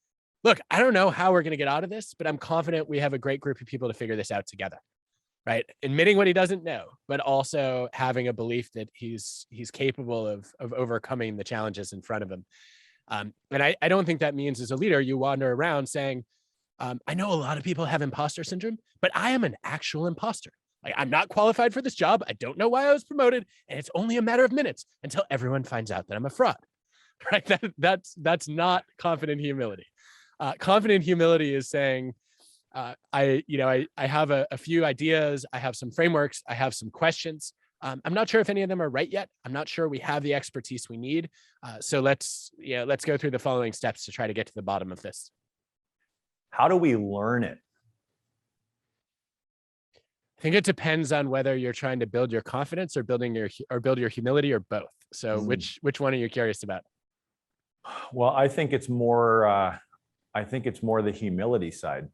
look, I don't know how we're going to get out of this, but I'm confident we have a great group of people to figure this out together. Right? Admitting what he doesn't know, but also having a belief that he's capable of overcoming the challenges in front of him. And I don't think that means as a leader, you wander around saying, I know a lot of people have imposter syndrome, but I am an actual imposter. Like, I'm not qualified for this job. I don't know why I was promoted. And it's only a matter of minutes until everyone finds out that I'm a fraud. Right? That's not confident humility. Confident humility is saying, I have a few ideas. I have some frameworks. I have some questions. I'm not sure if any of them are right yet. I'm not sure we have the expertise we need. So let's go through the following steps to try to get to the bottom of this. How do we learn it? I think it depends on whether you're trying to build your confidence or build your humility, or both. So which one are you curious about? Well, I think it's more. I think it's more the humility side.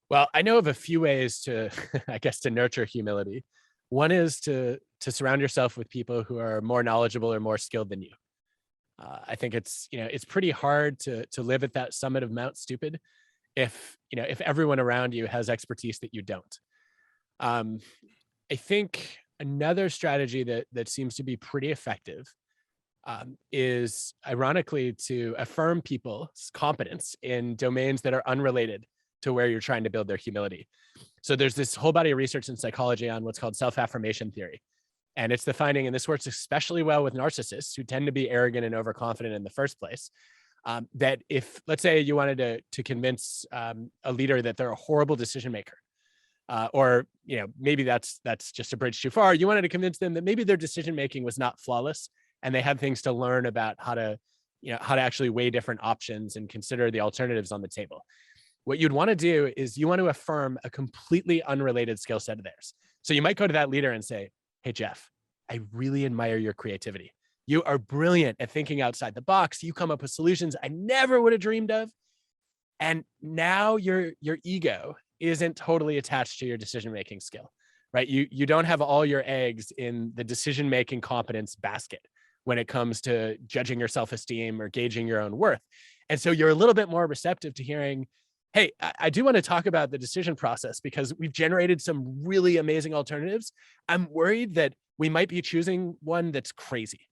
Well, I know of a few ways to, I guess, to nurture humility. One is to surround yourself with people who are more knowledgeable or more skilled than you. I think it's pretty hard to live at that summit of Mount Stupid if everyone around you has expertise that you don't. Um, I think another strategy that seems to be pretty effective is ironically to affirm people's competence in domains that are unrelated to where you're trying to build their humility. So there's this whole body of research in psychology on what's called self-affirmation theory. And it's the finding, and this works especially well with narcissists who tend to be arrogant and overconfident in the first place, that if, let's say you wanted to convince a leader that they're a horrible decision maker, or maybe that's just a bridge too far. You wanted to convince them that maybe their decision making was not flawless, and they had things to learn about how to actually weigh different options and consider the alternatives on the table. What you'd want to do is you want to affirm a completely unrelated skill set of theirs. So you might go to that leader and say, "Hey, Jeff, I really admire your creativity. You are brilliant at thinking outside the box. You come up with solutions I never would have dreamed of. And now your ego isn't totally attached to your decision-making skill, right? You don't have all your eggs in the decision-making competence basket when it comes to judging your self-esteem or gauging your own worth. And so you're a little bit more receptive to hearing, hey, I do want to talk about the decision process because we've generated some really amazing alternatives. I'm worried that we might be choosing one that's crazy.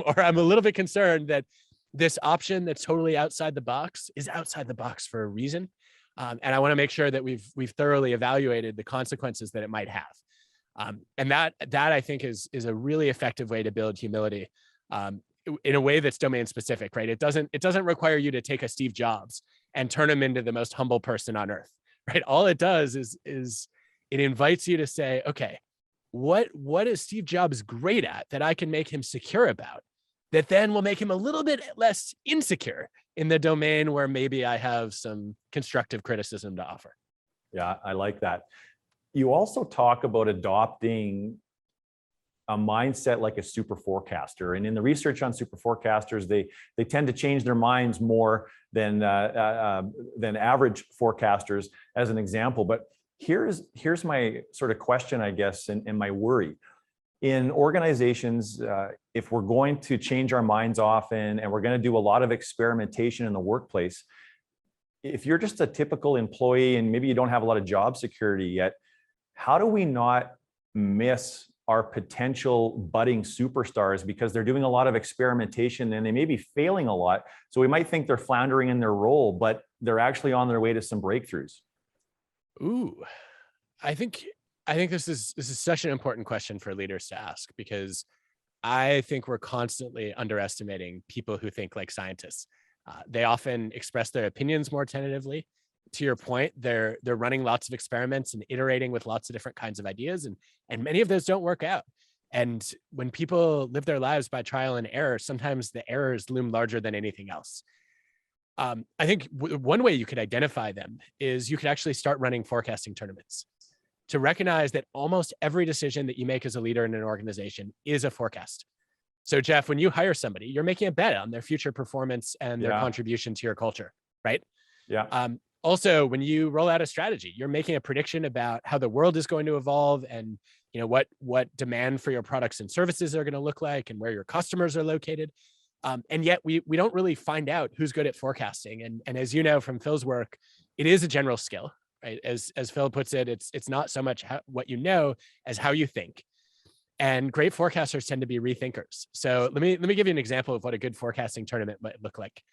Or I'm a little bit concerned that this option that's totally outside the box is outside the box for a reason. And I want to make sure that we've thoroughly evaluated the consequences that it might have. And that I think is a really effective way to build humility in a way that's domain specific, right? It doesn't require you to take a Steve Jobs and turn him into the most humble person on earth, right? All it does is it invites you to say, okay, what is Steve Jobs great at that I can make him secure about, that then will make him a little bit less insecure in the domain where maybe I have some constructive criticism to offer. Yeah, I like that. You also talk about adopting a mindset like a super forecaster. And in the research on super forecasters, they tend to change their minds more than average forecasters, as an example. But here's my sort of question, I guess, and my worry. In organizations, if we're going to change our minds often and we're going to do a lot of experimentation in the workplace, if you're just a typical employee and maybe you don't have a lot of job security yet, how do we not miss our potential budding superstars because they're doing a lot of experimentation and they may be failing a lot? So we might think they're floundering in their role, but they're actually on their way to some breakthroughs. Ooh, I think this is such an important question for leaders to ask, because I think we're constantly underestimating people who think like scientists. They often express their opinions more tentatively. To your point, they're running lots of experiments and iterating with lots of different kinds of ideas, and many of those don't work out. And when people live their lives by trial and error, sometimes the errors loom larger than anything else. I think one way you could identify them is you could actually start running forecasting tournaments to recognize that almost every decision that you make as a leader in an organization is a forecast. So Jeff, when you hire somebody, you're making a bet on their future performance and their contribution to your culture, right? Yeah. Also, when you roll out a strategy, you're making a prediction about how the world is going to evolve and what demand for your products and services are going to look like and where your customers are located. And yet we don't really find out who's good at forecasting. And as you know from Phil's work, it is a general skill, right? As Phil puts it, it's not so much what you know as how you think. And great forecasters tend to be rethinkers. So let me give you an example of what a good forecasting tournament might look like.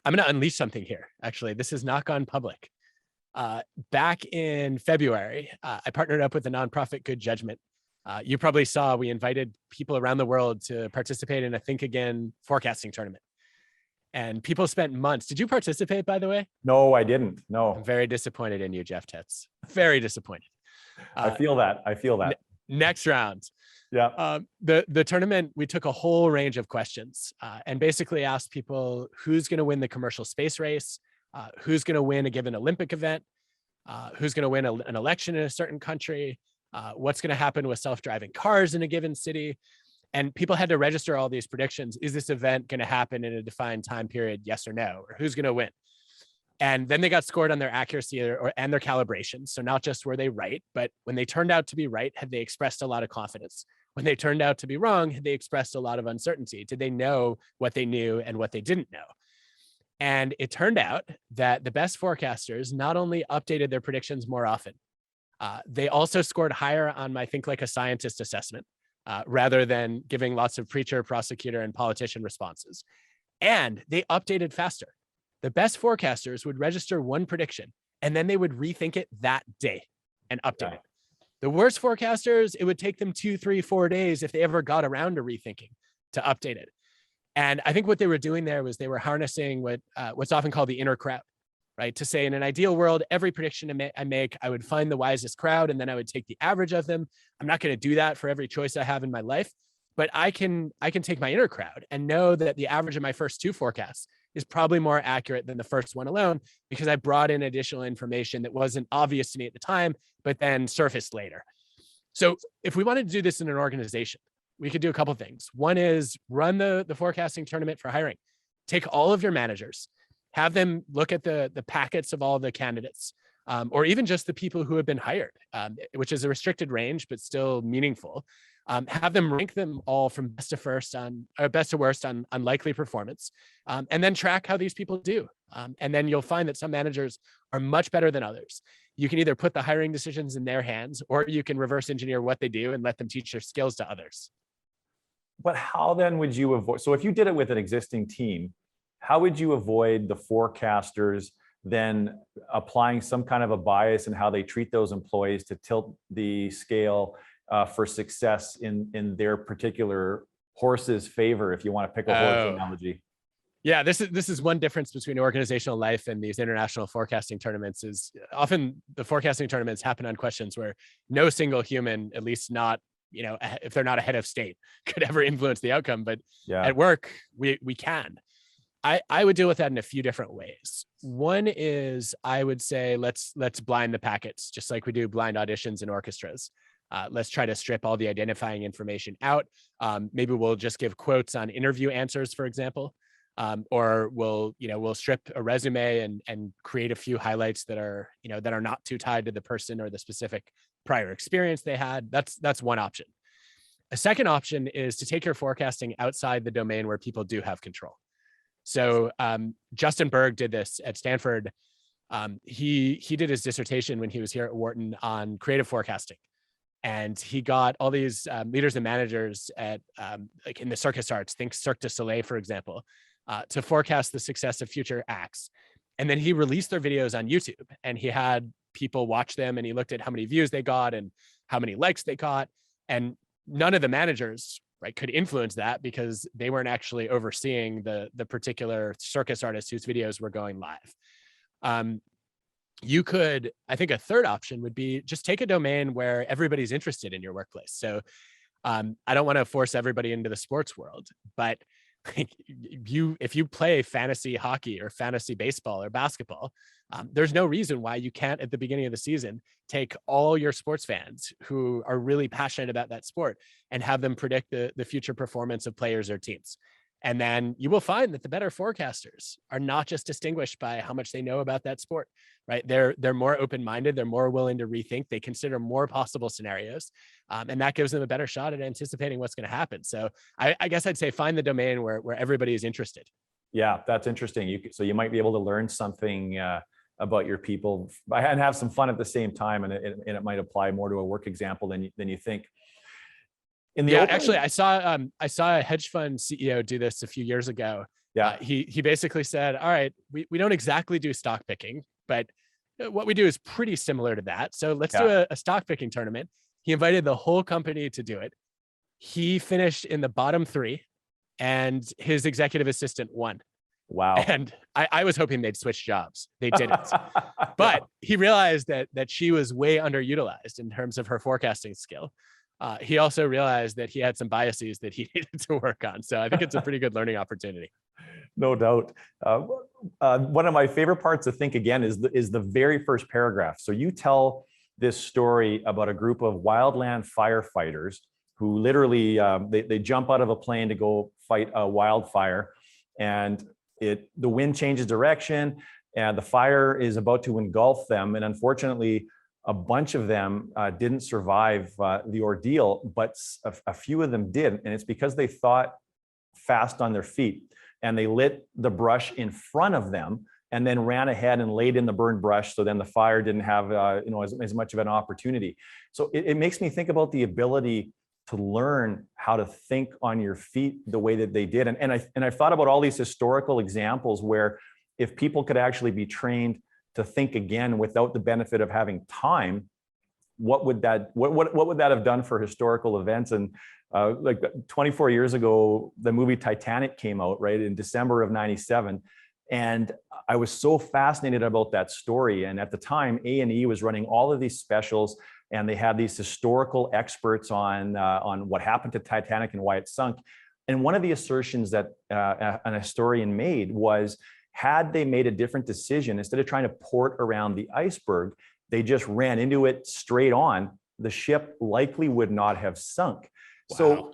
I'm going to unleash something here. Actually, this has not gone public. Back in February, I partnered up with the nonprofit Good Judgment. You probably saw we invited people around the world to participate in a Think Again forecasting tournament. And people spent months. Did you participate, by the way? No, I didn't. No. I'm very disappointed in you, Jeff Tetz. Very disappointed. I feel that. Next round. Yeah. The tournament, we took a whole range of questions and basically asked people who's going to win the commercial space race, who's going to win a given Olympic event, who's going to win an election in a certain country, what's going to happen with self-driving cars in a given city. And people had to register all these predictions. Is this event going to happen in a defined time period? Yes or no? Or who's going to win? And then they got scored on their accuracy and their calibration. So not just were they right, but when they turned out to be right, had they expressed a lot of confidence? When they turned out to be wrong, had they expressed a lot of uncertainty? Did they know what they knew and what they didn't know? And it turned out that the best forecasters not only updated their predictions more often, they also scored higher on my Think Like a Scientist assessment, rather than giving lots of preacher, prosecutor, and politician responses. And they updated faster. The best forecasters would register one prediction, and then they would rethink it that day and update it. The worst forecasters, it would take them 2, 3, 4 days if they ever got around to rethinking to update it. And I think what they were doing there was they were harnessing what's often called the inner crowd, right? To say in an ideal world, every prediction I make, I would find the wisest crowd, and then I would take the average of them. I'm not going to do that for every choice I have in my life, but I can take my inner crowd and know that the average of my first 2 forecasts is probably more accurate than the first one alone, because I brought in additional information that wasn't obvious to me at the time, but then surfaced later. So if we wanted to do this in an organization, we could do a couple of things. One is run the forecasting tournament for hiring. Take all of your managers, have them look at the packets of all the candidates, or even just the people who have been hired, which is a restricted range, but still meaningful. Have them rank them all from best to worst on likely performance, and then track how these people do. And then you'll find that some managers are much better than others. You can either put the hiring decisions in their hands, or you can reverse engineer what they do and let them teach their skills to others. But how then would you avoid, so if you did it with an existing team, how would you avoid the forecasters then applying some kind of a bias in how they treat those employees to tilt the scale for success in their particular horse's favor, if you want to pick a horse analogy? Yeah, this is one difference between organizational life and these international forecasting tournaments. Is often the forecasting tournaments happen on questions where no single human, at least not, if they're not a head of state, could ever influence the outcome. But at work, we can. I would deal with that in a few different ways. One is I would say, let's blind the packets, just like we do blind auditions in orchestras. Let's try to strip all the identifying information out. Maybe we'll just give quotes on interview answers, for example, or we'll strip a resume and create a few highlights that are not too tied to the person or the specific prior experience they had. That's one option. A second option is to take your forecasting outside the domain where people do have control. So Justin Berg did this at Stanford. He did his dissertation when he was here at Wharton on creative forecasting. And he got all these leaders and managers at like in the circus arts, think Cirque du Soleil, for example, to forecast the success of future acts. And then he released their videos on YouTube, and he had people watch them, and he looked at how many views they got and how many likes they got. And none of the managers, right, could influence that because they weren't actually overseeing the particular circus artist whose videos were going live. You could, I think a third option would be just take a domain where everybody's interested in your workplace. So I don't want to force everybody into the sports world, but if you play fantasy hockey or fantasy baseball or basketball, there's no reason why you can't at the beginning of the season take all your sports fans who are really passionate about that sport and have them predict the future performance of players or teams. And then you will find that the better forecasters are not just distinguished by how much they know about that sport, right? They're more open-minded. They're more willing to rethink. They consider more possible scenarios. And that gives them a better shot at anticipating what's going to happen. So I guess I'd say find the domain where everybody is interested. Yeah, that's interesting. So you might be able to learn something about your people and have some fun at the same time. And it might apply more to a work example than you think. Actually, I saw a hedge fund CEO do this a few years ago. Yeah, he basically said, "All right, we don't exactly do stock picking, but what we do is pretty similar to that. So let's do a stock picking tournament." He invited the whole company to do it. He finished in the bottom 3, and his executive assistant won. Wow! And I was hoping they'd switch jobs. They didn't, but he realized that she was way underutilized in terms of her forecasting skill. He also realized that he had some biases that he needed to work on. So I think it's a pretty good learning opportunity. No doubt. One of my favorite parts to think again is the very first paragraph. So you tell this story about a group of wildland firefighters who literally they jump out of a plane to go fight a wildfire, and the wind changes direction, and the fire is about to engulf them. And unfortunately, a bunch of them didn't survive the ordeal, but a few of them did. And it's because they thought fast on their feet, and they lit the brush in front of them and then ran ahead and laid in the burned brush. So then the fire didn't have as much of an opportunity. So it makes me think about the ability to learn how to think on your feet the way that they did. And I've thought about all these historical examples where if people could actually be trained to think again without the benefit of having time, what would that have done for historical events? And like 24 years ago, the movie Titanic came out, right, in December of '97. And I was so fascinated about that story. And at the time, A&E was running all of these specials, and they had these historical experts on what happened to Titanic and why it sunk. And one of the assertions that an historian made was, had they made a different decision, instead of trying to port around the iceberg, they just ran into it straight on, the ship likely would not have sunk. Wow. So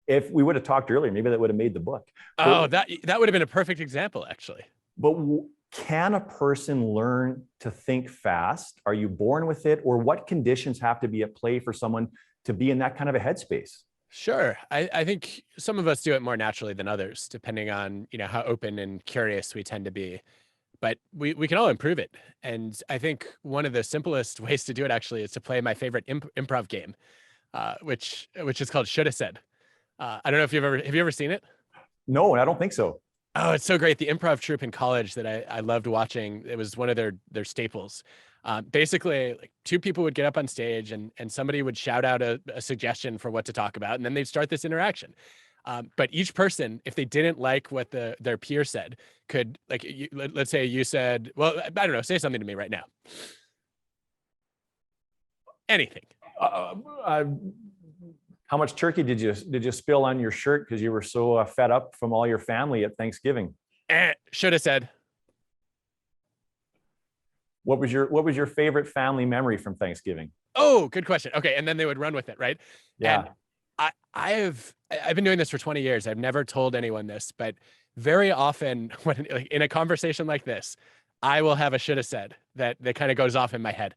if we would have talked earlier, maybe that would have made the book. Oh, that would have been a perfect example, actually. But can a person learn to think fast? Are you born with it? Or what conditions have to be at play for someone to be in that kind of a headspace? Sure. I think some of us do it more naturally than others, depending on, how open and curious we tend to be. But we can all improve it. And I think one of the simplest ways to do it actually is to play my favorite improv game, which is called Shoulda Said. I don't know if have you ever seen it? No, I don't think so. Oh, it's so great. The improv troupe in college that I loved watching, it was one of their staples. Basically, like two people would get up on stage and somebody would shout out a suggestion for what to talk about, and then they'd start this interaction. But each person, if they didn't like what their peer said, could, like, let's say you said, well, I don't know, say something to me right now. Anything. How much turkey did you spill on your shirt because you were so fed up from all your family at Thanksgiving? Should have said. What was your favorite family memory from Thanksgiving? Oh, good question. Okay, and then they would run with it, right? Yeah. And I've been doing this for 20 years. I've never told anyone this, but very often when, like, in a conversation like this, I will have a should have said that kind of goes off in my head.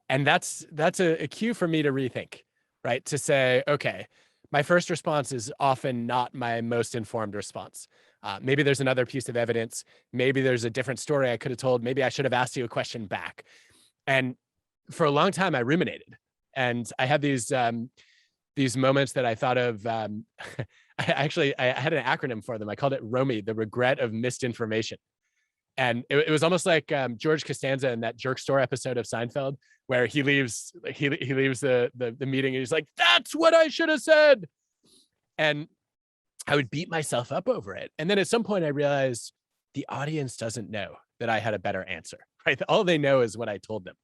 And that's a cue for me to rethink, right? To say, okay, my first response is often not my most informed response. Maybe there's another piece of evidence. Maybe there's a different story I could have told. Maybe I should have asked you a question back. And for a long time, I ruminated. And I had these moments that I thought of. I had an acronym for them. I called it ROMI, the regret of missed information. And it was almost like George Costanza in that Jerk Store episode of Seinfeld, where he leaves the meeting and he's like, "That's what I should have said." And I would beat myself up over it. And then at some point I realized the audience doesn't know that I had a better answer, right? All they know is what I told them.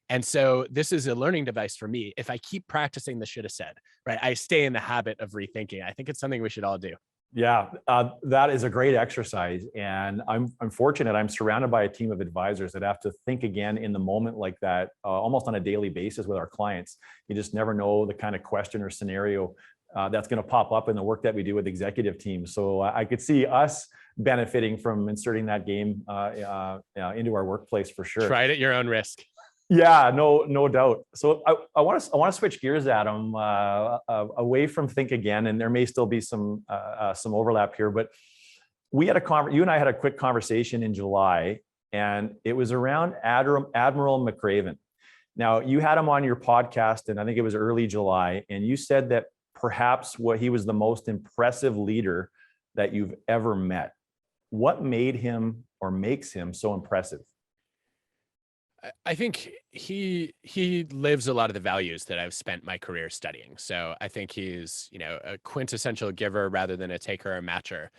And so this is a learning device for me. If I keep practicing the should have said, right, I stay in the habit of rethinking. I think it's something we should all do. Yeah, that is a great exercise. And I'm fortunate. I'm surrounded by a team of advisors that have to think again in the moment like that, almost on a daily basis with our clients. You just never know the kind of question or scenario that's going to pop up in the work that we do with executive teams. So I could see us benefiting from inserting that game into our workplace for sure. Try it at your own risk. Yeah, no doubt. So I want to switch gears, Adam, away from think again, and there may still be some overlap here. But you and I had a quick conversation in July, and it was around Admiral McRaven. Now, you had him on your podcast, and I think it was early July, and you said that perhaps he was the most impressive leader that you've ever met. What made him or makes him so impressive? I think he lives a lot of the values that I've spent my career studying. So I think he's, a quintessential giver rather than a taker or matcher.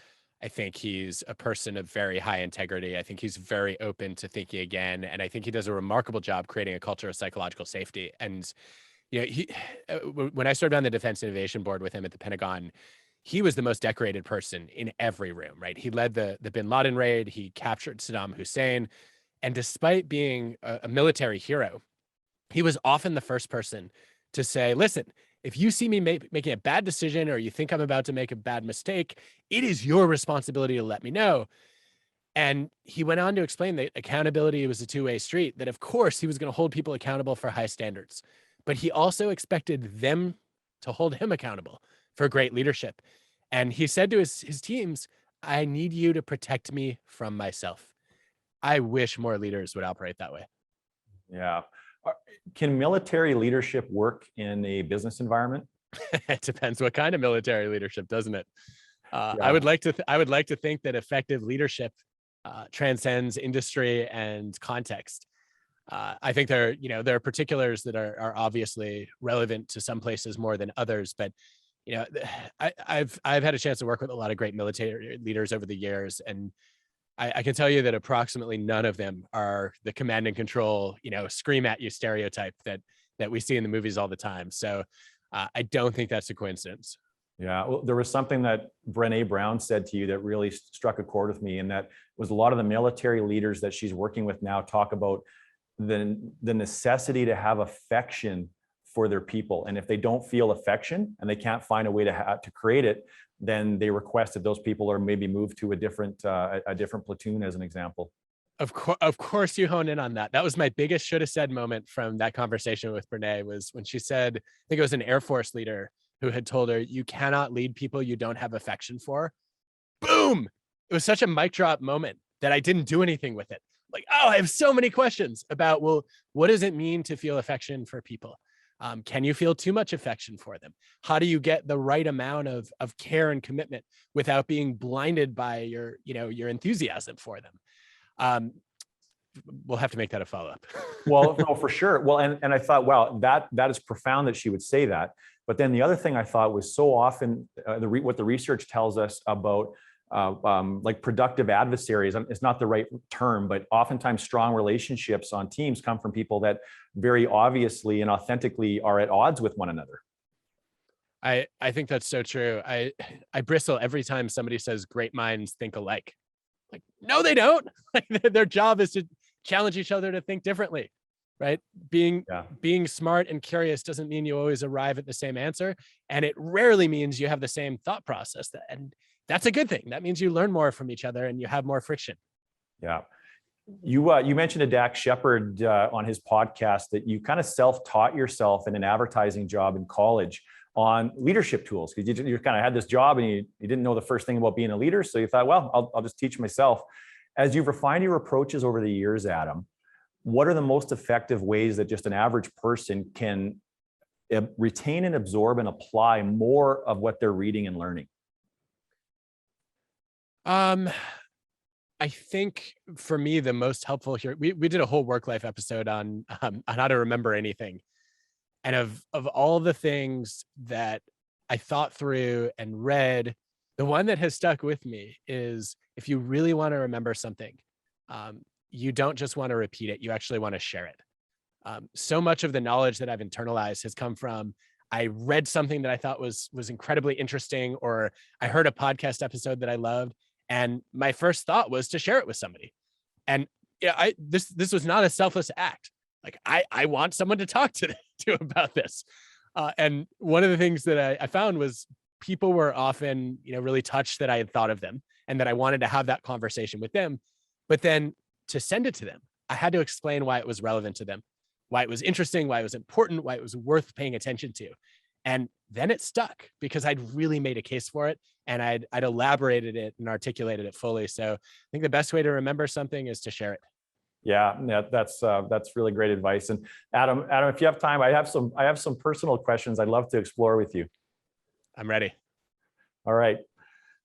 I think he's a person of very high integrity. I think he's very open to thinking again. And I think he does a remarkable job creating a culture of psychological safety. And, when I served on the Defense Innovation Board with him at the Pentagon, he was the most decorated person in every room, right? He led the Bin Laden raid. He captured Saddam Hussein. And despite being a military hero, he was often the first person to say, listen, If you see me making a bad decision or you think I'm about to make a bad mistake, it is your responsibility to let me know. And he went on to explain that accountability was a two-way street, that of course he was going to hold people accountable for high standards, but he also expected them to hold him accountable for great leadership. And he said to his teams, I need you to protect me from myself. I wish more leaders would operate that way. Yeah. Can military leadership work in a business environment? It depends what kind of military leadership, doesn't it? Yeah. I would like to think that effective leadership transcends industry and context. I think there are particulars that are obviously relevant to some places more than others, but I've had a chance to work with a lot of great military leaders over the years, and I can tell you that approximately none of them are the command and control, scream at you stereotype that we see in the movies all the time. So I don't think that's a coincidence. Yeah, well, there was something that Brené Brown said to you that really struck a chord with me, and that was a lot of the military leaders that she's working with now talk about the necessity to have affection for their people. And if they don't feel affection and they can't find a way to create it, then they request that those people are maybe moved to a different platoon, as an example. Of course you hone in on that. That was my biggest should have said moment from that conversation with Brené, was when she said, I think it was an Air Force leader who had told her, you cannot lead people you don't have affection for. Boom. It was such a mic drop moment that I didn't do anything with it. Like, oh, I have so many questions about, well, what does it mean to feel affection for people? Can you feel too much affection for them? How do you get the right amount of care and commitment without being blinded by your enthusiasm for them? We'll have to make that a follow-up. Well, no, for sure. Well, and I thought, wow, that is profound that she would say that. But then the other thing I thought was, so often what the research tells us about like productive adversaries, it's not the right term, but oftentimes strong relationships on teams come from people that very obviously and authentically are at odds with one another. I think that's so true. I bristle every time somebody says great minds think alike. Like, no, they don't. Their job is to challenge each other to think differently, right? Being smart and curious doesn't mean you always arrive at the same answer, and it rarely means you have the same thought process. And that's a good thing. That means you learn more from each other and you have more friction. Yeah. You mentioned to Dax Shepard on his podcast that you kind of self-taught yourself in an advertising job in college on leadership tools, because you kind of had this job and you didn't know the first thing about being a leader. So you thought, well, I'll just teach myself. As you've refined your approaches over the years, Adam, what are the most effective ways that just an average person can retain and absorb and apply more of what they're reading and learning? I think for me, the most helpful here, we did a whole work life episode on how to remember anything. And of all the things that I thought through and read, the one that has stuck with me is, if you really want to remember something, you don't just want to repeat it, you actually want to share it. So much of the knowledge that I've internalized has come from, I read something that I thought was incredibly interesting, or I heard a podcast episode that I loved, and my first thought was to share it with somebody. And this was not a selfless act. Like, I want someone to talk to about this. And one of the things that I found was people were often, really touched that I had thought of them and that I wanted to have that conversation with them. But then to send it to them, I had to explain why it was relevant to them, why it was interesting, why it was important, why it was worth paying attention to. And then it stuck because I'd really made a case for it, and I'd elaborated it and articulated it fully. So I think the best way to remember something is to share it. Yeah, that's really great advice. And Adam, if you have time, I have some personal questions I'd love to explore with you. I'm ready. All right.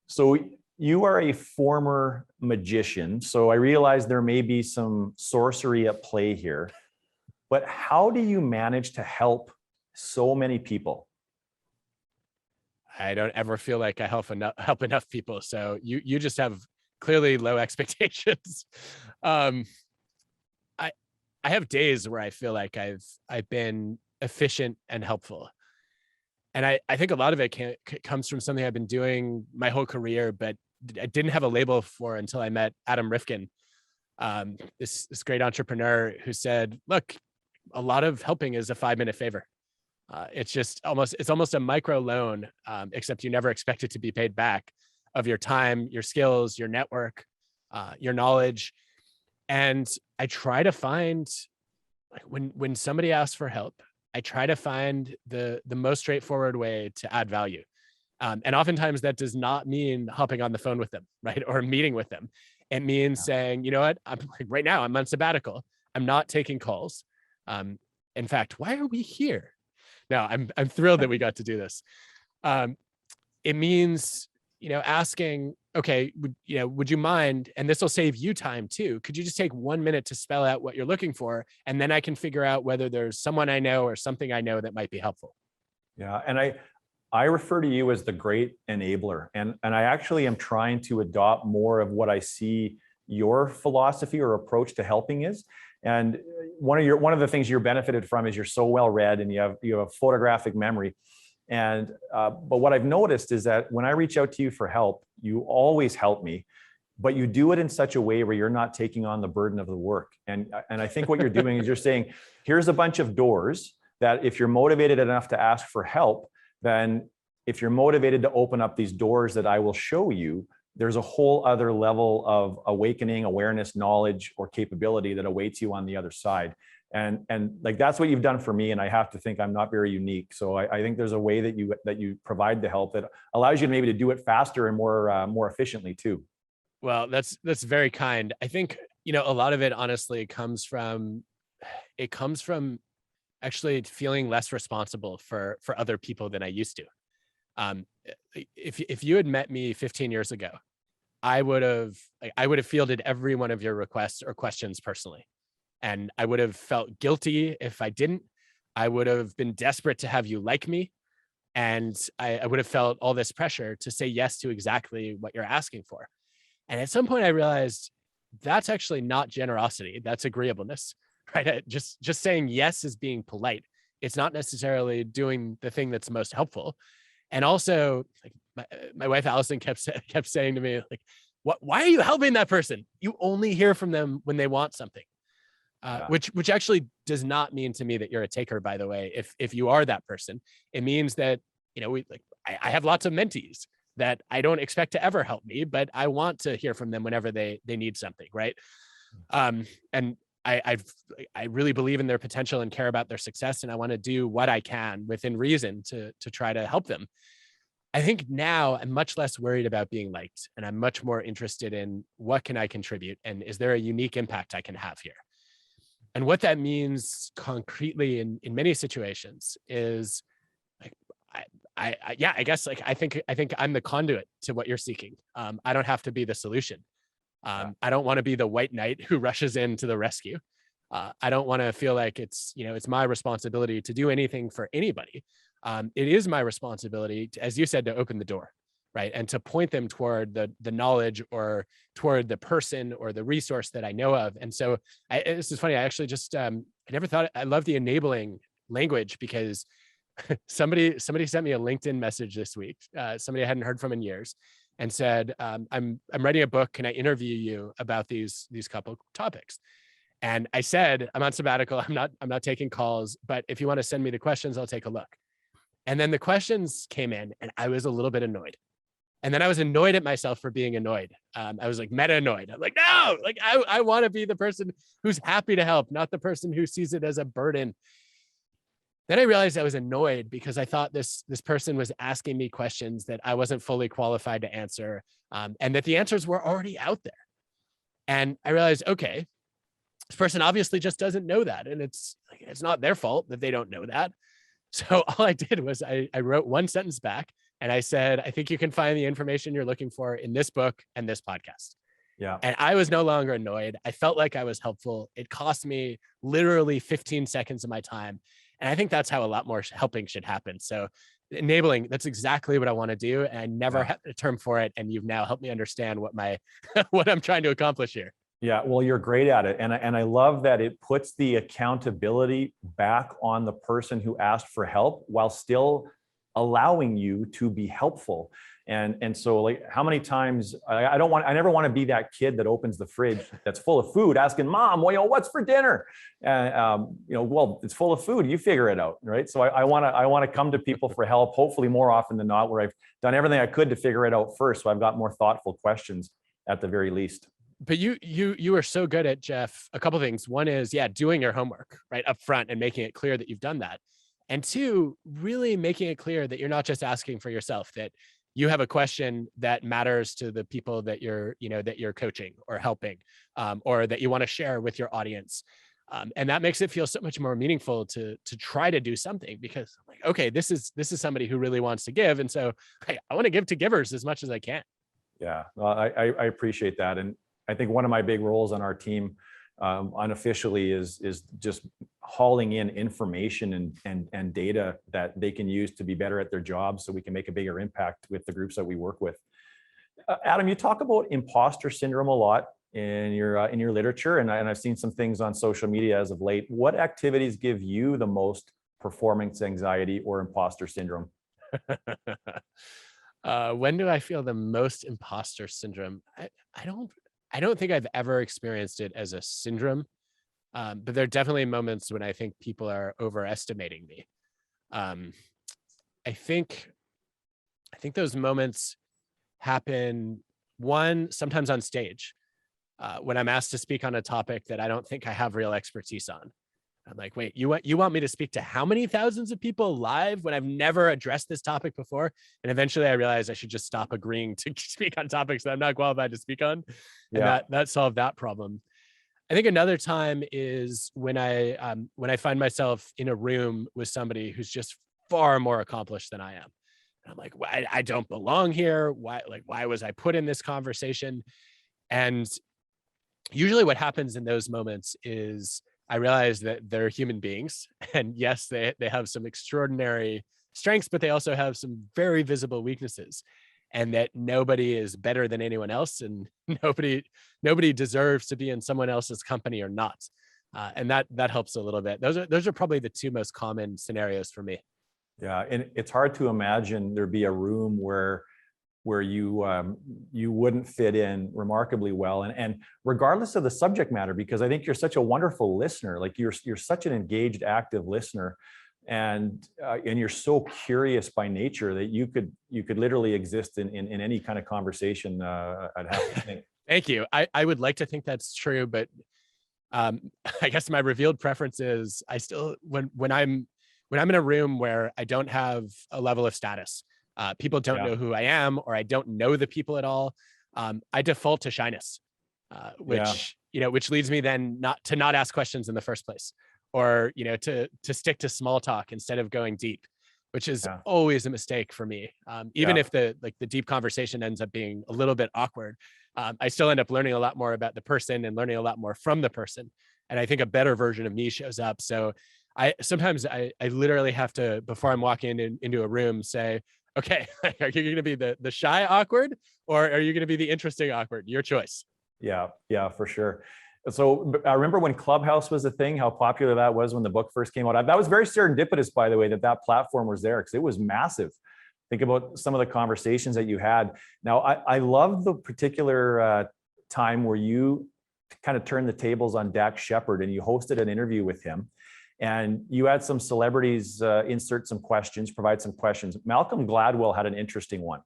So you are a former magician, so I realize there may be some sorcery at play here, but how do you manage to help so many people? I don't ever feel like I help enough people. So you just have clearly low expectations. I have days where I feel like I've been efficient and helpful. And I think a lot of it comes from something I've been doing my whole career, but I didn't have a label for until I met Adam Rifkin, this great entrepreneur who said, look, a lot of helping is a 5-minute favor. It's almost a micro loan, except you never expect it to be paid back, of your time, your skills, your network, your knowledge. And I try to find, like, when somebody asks for help, I try to find the most straightforward way to add value. And oftentimes that does not mean hopping on the phone with them, right? Or meeting with them. It means saying, you know what, I'm like, right now I'm on sabbatical. I'm not taking calls. In fact, why are we here? No, I'm thrilled that we got to do this. It means, asking, okay, would you mind, and this will save you time too. Could you just take 1 minute to spell out what you're looking for? And then I can figure out whether there's someone I know or something I know that might be helpful. Yeah. And I refer to you as the great enabler. And I actually am trying to adopt more of what I see your philosophy or approach to helping is. And one of the things you're benefited from is you're so well read and you have a photographic memory. And but what I've noticed is that when I reach out to you for help, you always help me, but you do it in such a way where you're not taking on the burden of the work. And I think what you're doing is you're saying, here's a bunch of doors that if you're motivated enough to ask for help, then if you're motivated to open up these doors that I will show you, there's a whole other level of awakening, awareness, knowledge, or capability that awaits you on the other side. And like, that's what you've done for me. And I have to think I'm not very unique. So I think there's a way that you provide the help that allows you maybe to do it faster and more efficiently too. Well, that's very kind. I think, a lot of it honestly comes from actually feeling less responsible for other people than I used to. If you had met me 15 years ago, I would have fielded every one of your requests or questions personally. And I would have felt guilty if I didn't. I would have been desperate to have you like me. And I would have felt all this pressure to say yes to exactly what you're asking for. And at some point I realized that's actually not generosity. That's agreeableness, right? Just saying yes is being polite. It's not necessarily doing the thing that's most helpful. And also, like, my wife, Allison, kept saying to me, like, why are you helping that person? You only hear from them when they want something. Which actually does not mean to me that you're a taker, by the way. If you are that person, it means that, I have lots of mentees that I don't expect to ever help me, but I want to hear from them whenever they need something, right? And I really believe in their potential and care about their success, and I want to do what I can within reason to try to help them. I think now I'm much less worried about being liked, and I'm much more interested in what can I contribute, and is there a unique impact I can have here? And what that means concretely in many situations is, like, I guess, like, I think I'm the conduit to what you're seeking. I don't have to be the solution. I don't want to be the white knight who rushes in to the rescue. I don't want to feel like it's my responsibility to do anything for anybody. It is my responsibility, as you said, to open the door, right? And to point them toward the knowledge or toward the person or the resource that I know of. And so this is funny. I actually just, I never thought, I love the enabling language, because somebody sent me a LinkedIn message this week. Somebody I hadn't heard from in years, and said, I'm writing a book. Can I interview you about these couple topics? And I said, I'm on sabbatical. I'm not taking calls, but if you want to send me the questions, I'll take a look. And then the questions came in and I was a little bit annoyed. And then I was annoyed at myself for being annoyed. I was like meta annoyed. I'm like, no, like I want to be the person who's happy to help, not the person who sees it as a burden. Then I realized I was annoyed because I thought this person was asking me questions that I wasn't fully qualified to answer, and that the answers were already out there. And I realized, okay, this person obviously just doesn't know that, and it's not their fault that they don't know that. So all I did was I wrote one sentence back and I said, I think you can find the information you're looking for in this book and this podcast. Yeah. And I was no longer annoyed. I felt like I was helpful. It cost me literally 15 seconds of my time. And I think that's how a lot more helping should happen. So enabling, that's exactly what I want to do. And I never had a term for it. And you've now helped me understand what what I'm trying to accomplish here. Yeah, well, you're great at it. And I love that it puts the accountability back on the person who asked for help while still allowing you to be helpful. And so like, how many times I never want to be that kid that opens the fridge that's full of food asking mom, well, what's for dinner? And, well, it's full of food. You figure it out. Right. So I want to come to people for help, hopefully more often than not, where I've done everything I could to figure it out first. So I've got more thoughtful questions at the very least. But you are so good at, Jeff, a couple of things. One is, doing your homework right up front and making it clear that you've done that. And two, really making it clear that you're not just asking for yourself, that you have a question that matters to the people that you're coaching or helping, or that you want to share with your audience. And that makes it feel so much more meaningful to try to do something, because like, okay, this is somebody who really wants to give. And so I want to give to givers as much as I can. Yeah, well, I appreciate that. And I think one of my big roles on our team, unofficially, is just hauling in information and data that they can use to be better at their jobs, so we can make a bigger impact with the groups that we work with. Adam, you talk about imposter syndrome a lot in your literature, and I've seen some things on social media as of late. What activities give you the most performance anxiety or imposter syndrome? When do I feel the most imposter syndrome? I don't think I've ever experienced it as a syndrome, but there are definitely moments when I think people are overestimating me. I think those moments happen, one, sometimes on stage, when I'm asked to speak on a topic that I don't think I have real expertise on. I'm like, wait, you want me to speak to how many thousands of people live when I've never addressed this topic before? And eventually I realized I should just stop agreeing to speak on topics that I'm not qualified to speak on. And that solved that problem. I think another time is when I find myself in a room with somebody who's just far more accomplished than I am. And I'm like, I don't belong here. Why was I put in this conversation? And usually what happens in those moments is I realize that they're human beings, and yes, they have some extraordinary strengths, but they also have some very visible weaknesses, and that nobody is better than anyone else, and nobody deserves to be in someone else's company or not. And that helps a little bit. Those are probably the two most common scenarios for me. Yeah, and it's hard to imagine there'd be a room where you wouldn't fit in remarkably well, and regardless of the subject matter, because I think you're such a wonderful listener. Like you're such an engaged, active listener, and you're so curious by nature that you could literally exist in any kind of conversation. I'd have to think. Thank you. I would like to think that's true, but I guess my revealed preference is I still when I'm in a room where I don't have a level of status. People don't know who I am, or I don't know the people at all. I default to shyness, which leads me then not ask questions in the first place, or to stick to small talk instead of going deep, which is always a mistake for me. Even if the deep conversation ends up being a little bit awkward, I still end up learning a lot more about the person and learning a lot more from the person. And I think a better version of me shows up. So sometimes I literally have to, before I'm walking into a room, say, okay, are you going to be the shy awkward, or are you going to be the interesting awkward? Your choice. Yeah, for sure. So I remember when Clubhouse was a thing, how popular that was when the book first came out. That was very serendipitous, by the way, that platform was there, because it was massive. Think about some of the conversations that you had. Now, I love the particular time where you kind of turned the tables on Dax Shepard, and you hosted an interview with him. And you had some celebrities insert some questions, provide some questions. Malcolm Gladwell had an interesting one.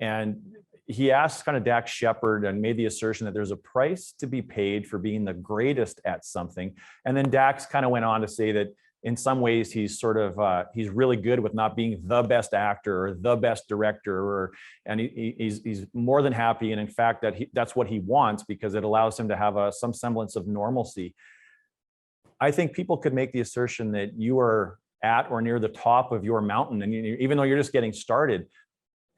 And he asked kind of Dax Shepard and made the assertion that there's a price to be paid for being the greatest at something. And then Dax kind of went on to say that in some ways he's sort of, he's really good with not being the best actor or the best director, and he's more than happy. And in fact, that's what he wants, because it allows him to have some semblance of normalcy. I think people could make the assertion that you are at or near the top of your mountain, and even though you're just getting started.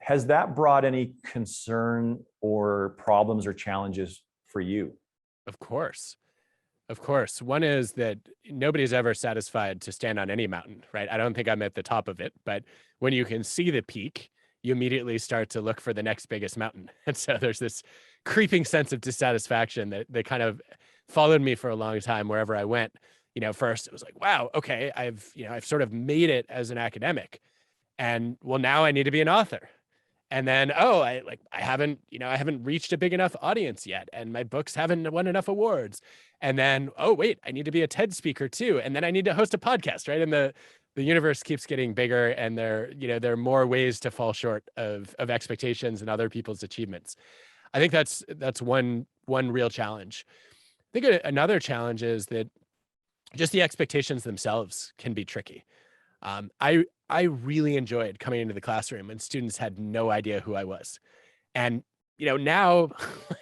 Has that brought any concern or problems or challenges for you? Of course. One is that nobody's ever satisfied to stand on any mountain, right? I don't think I'm at the top of it, but when you can see the peak, you immediately start to look for the next biggest mountain. And so there's this creeping sense of dissatisfaction that kind of followed me for a long time wherever I went. First it was like, wow, okay, I've sort of made it as an academic, and well, now I need to be an author. And then, oh, I haven't reached a big enough audience yet, and my books haven't won enough awards. And then, oh wait, I need to be a TED speaker too, and then I need to host a podcast, right? And the universe keeps getting bigger, and there are more ways to fall short of expectations and other people's achievements. I think that's one real challenge. I think another challenge is that just the expectations themselves can be tricky. I really enjoyed coming into the classroom and students had no idea who I was. And, now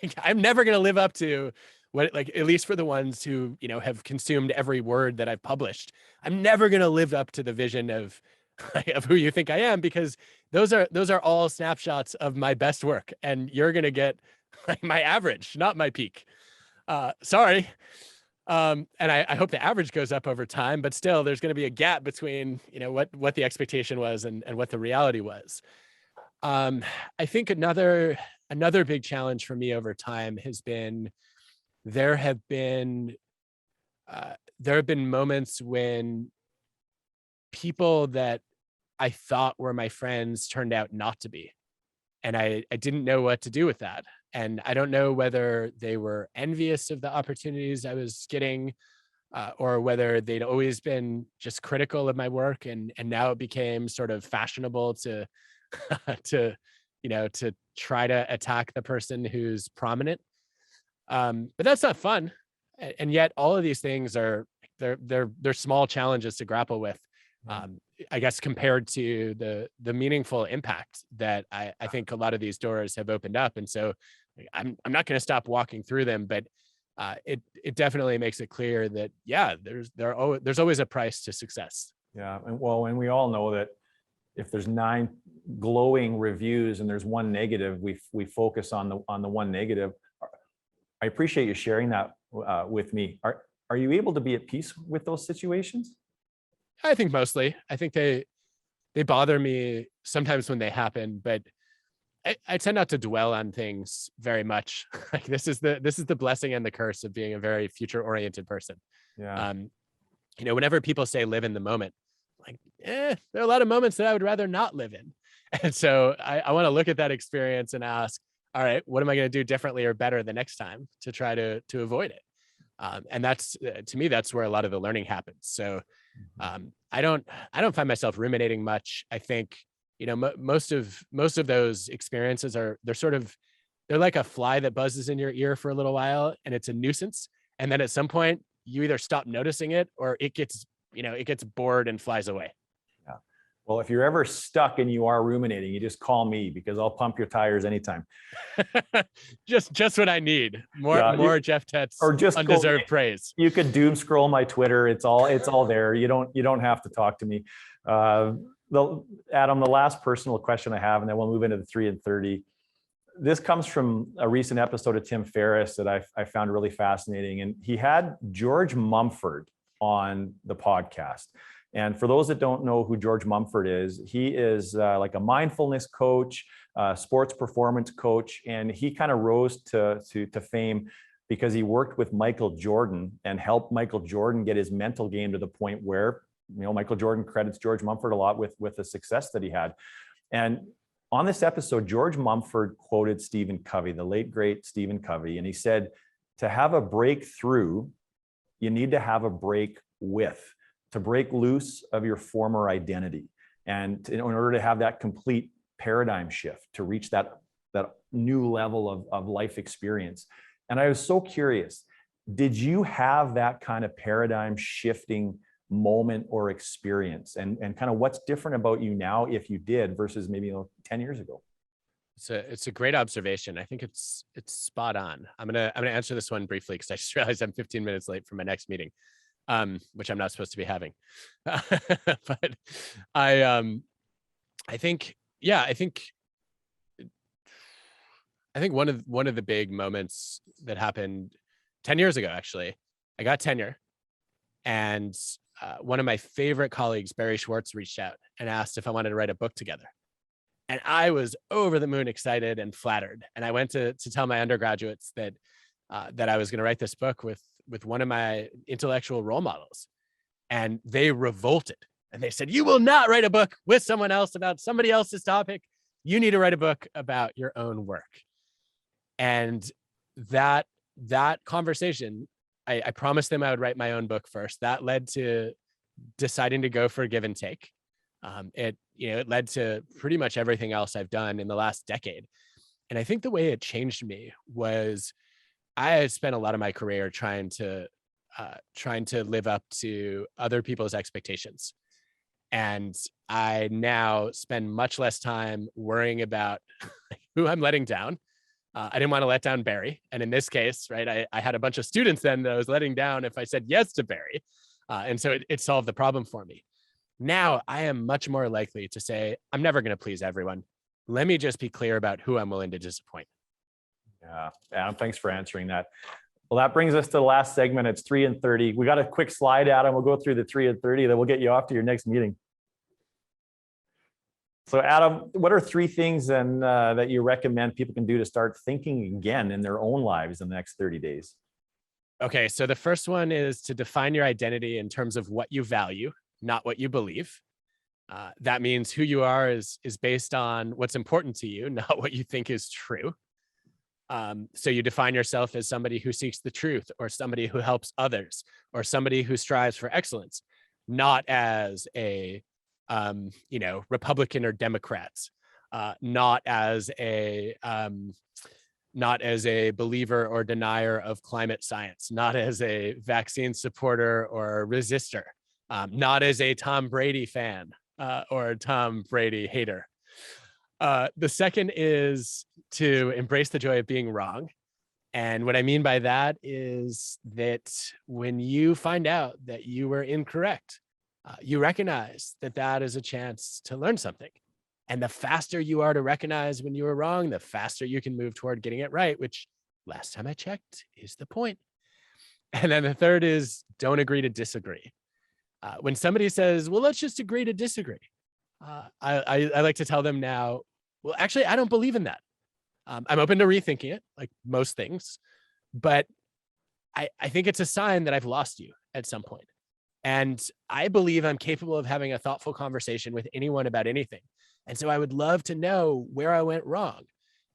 like, I'm never going to live up to what, like, at least for the ones who, have consumed every word that I've published, I'm never going to live up to the vision of, of who you think I am, because those are all snapshots of my best work. And you're going to get like my average, not my peak. Sorry. And I hope the average goes up over time, but still there's going to be a gap between, what the expectation was and what the reality was. I think another big challenge for me over time has been, there have been moments when people that I thought were my friends turned out not to be. And I didn't know what to do with that. And I don't know whether they were envious of the opportunities I was getting, or whether they'd always been just critical of my work. And now it became sort of fashionable to, to try to attack the person who's prominent. But that's not fun. And yet all of these things they're small challenges to grapple with. I guess compared to the meaningful impact that I think a lot of these doors have opened up. And so I'm not going to stop walking through them, but it definitely makes it clear that, yeah, there's always a price to success. Yeah. And we all know that if there's 9 glowing reviews and there's 1 negative, we focus on the one negative. I appreciate you sharing that with me. Are you able to be at peace with those situations? I think mostly. I think they bother me sometimes when they happen, but I tend not to dwell on things very much. Like this is the blessing and the curse of being a very future-oriented person. Yeah. Whenever people say live in the moment, like, there are a lot of moments that I would rather not live in. And so I want to look at that experience and ask, all right, what am I going to do differently or better the next time to try to avoid it? And that's, to me, that's where a lot of the learning happens. So I don't find myself ruminating much. I think, most of those experiences they're like a fly that buzzes in your ear for a little while and it's a nuisance. And then at some point you either stop noticing it or it gets bored and flies away. Yeah. Well, if you're ever stuck and you are ruminating, you just call me because I'll pump your tires anytime. just what I need. More Jeff Tetz or just undeserved praise. You could doom scroll my Twitter. It's all there. You don't have to talk to me. Adam, the last personal question I have, and then we'll move into the 3 and 30. This comes from a recent episode of Tim Ferriss that I found really fascinating. And he had George Mumford on the podcast. And for those that don't know who George Mumford is, he is like a mindfulness coach, sports performance coach, and he kind of rose to fame because he worked with Michael Jordan and helped Michael Jordan get his mental game to the point where, Michael Jordan credits George Mumford a lot with the success that he had. And on this episode, George Mumford quoted Stephen Covey, the late great Stephen Covey, and he said, "To have a breakthrough, you need to have a break with." To break loose of your former identity. And in order to have that complete paradigm shift, to reach that new level of life experience. And I was so curious, did you have that kind of paradigm shifting moment or experience? And kind of what's different about you now, if you did, versus maybe 10 years ago? It's a great observation. I think it's spot on. I'm gonna answer this one briefly because I just realized I'm 15 minutes late for my next meeting. Which I'm not supposed to be having. But I think one of the big moments that happened 10 years ago, actually, I got tenure, and one of my favorite colleagues, Barry Schwartz, reached out and asked if I wanted to write a book together. And I was over the moon excited and flattered. And I went to tell my undergraduates that I was going to write this book with one of my intellectual role models. And they revolted. And they said, "You will not write a book with someone else about somebody else's topic." you need to write a book about your own work. And that conversation, I promised them I would write my own book first. That led to deciding to go for give and take. It led to pretty much everything else I've done in the last decade. And I think the way it changed me was I had spent a lot of my career trying to live up to other people's expectations. And I now spend much less time worrying about who I'm letting down. I didn't want to let down Barry. And in this case, right, I had a bunch of students then that I was letting down if I said yes to Barry. And so it solved the problem for me. Now I am much more likely to say, I'm never going to please everyone. Let me just be clear about who I'm willing to disappoint. Yeah, Adam, thanks for answering that. Well, that brings us to the last segment. It's 3 and 30. We got a quick slide, Adam. We'll go through the 3 and 30, then we'll get you off to your next meeting. So Adam, what are 3 things then that you recommend people can do to start thinking again in their own lives in the next 30 days? Okay, so the first one is to define your identity in terms of what you value, not what you believe. That means who you are is based on what's important to you, not what you think is true. So you define yourself as somebody who seeks the truth, or somebody who helps others, or somebody who strives for excellence, not as a Republican or Democrats, not as a believer or denier of climate science, not as a vaccine supporter or resistor, not as a Tom Brady fan or a Tom Brady hater. The second is to embrace the joy of being wrong. And what I mean by that is that when you find out that you were incorrect, you recognize that that is a chance to learn something. And the faster you are to recognize when you were wrong, the faster you can move toward getting it right, which last time I checked is the point. And then the third is don't agree to disagree. When somebody says, well, let's just agree to disagree, I like to tell them now, well, actually, I don't believe in that. I'm open to rethinking it, like most things, but I think it's a sign that I've lost you at some point. And I believe I'm capable of having a thoughtful conversation with anyone about anything. And so I would love to know where I went wrong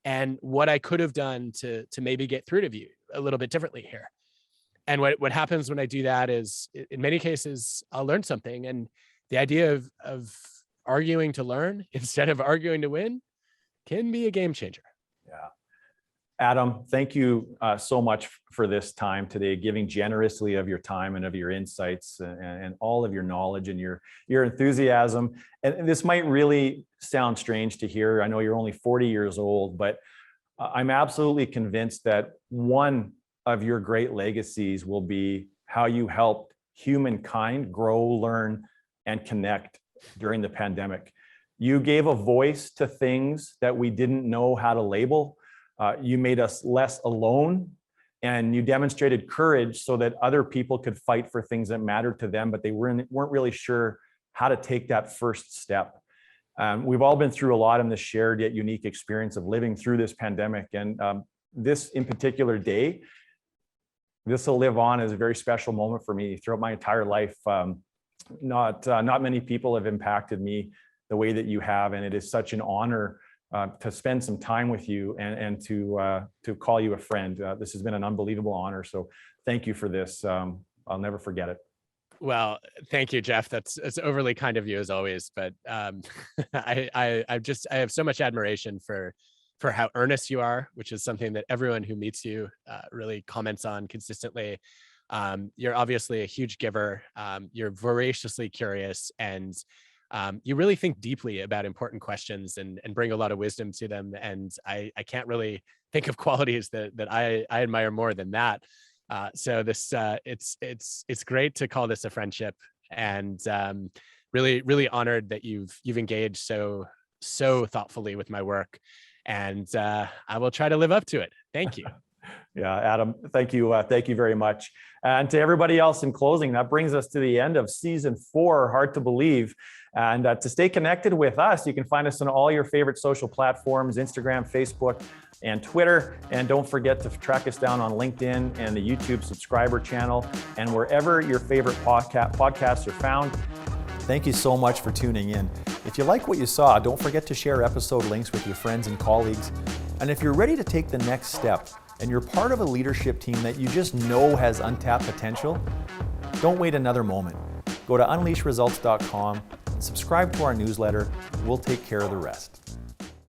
and what I could have done to maybe get through to you a little bit differently here. And what happens when I do that is, in many cases, I'll learn something. And the idea of arguing to learn instead of arguing to win can be a game changer. Yeah. Adam, thank you so much for this time today, giving generously of your time and of your insights and all of your knowledge and your enthusiasm. And this might really sound strange to hear. I know you're only 40 years old, but I'm absolutely convinced that one of your great legacies will be how you helped humankind grow, learn, and connect during the pandemic. You gave a voice to things that we didn't know how to label. You made us less alone, and you demonstrated courage so that other people could fight for things that mattered to them, but they weren't really sure how to take that first step. We've all been through a lot in this shared yet unique experience of living through this pandemic, and this in particular day, this will live on as a very special moment for me throughout my entire life. Not many people have impacted me the way that you have, and it is such an honor to spend some time with you and to call you a friend. This has been an unbelievable honor. So thank you for this. I'll never forget it. Well, thank you, Jeff. It's overly kind of you as always, but I have so much admiration for how earnest you are, which is something that everyone who meets you really comments on consistently. You're obviously a huge giver. You're voraciously curious, and you really think deeply about important questions and bring a lot of wisdom to them. And I can't really think of qualities that I admire more than that. So this it's great to call this a friendship, and really honored that you've engaged so thoughtfully with my work, and I will try to live up to it. Thank you. Yeah, Adam, thank you very much. And to everybody else, in closing, that brings us to the end of season 4, Hard to Believe. And to stay connected with us, you can find us on all your favorite social platforms, Instagram, Facebook, and Twitter. And don't forget to track us down on LinkedIn and the YouTube subscriber channel, and wherever your favorite podcasts are found. Thank you so much for tuning in. If you like what you saw, don't forget to share episode links with your friends and colleagues. And if you're ready to take the next step and you're part of a leadership team that you just know has untapped potential, don't wait another moment. Go to unleashresults.com and subscribe to our newsletter. We'll take care of the rest.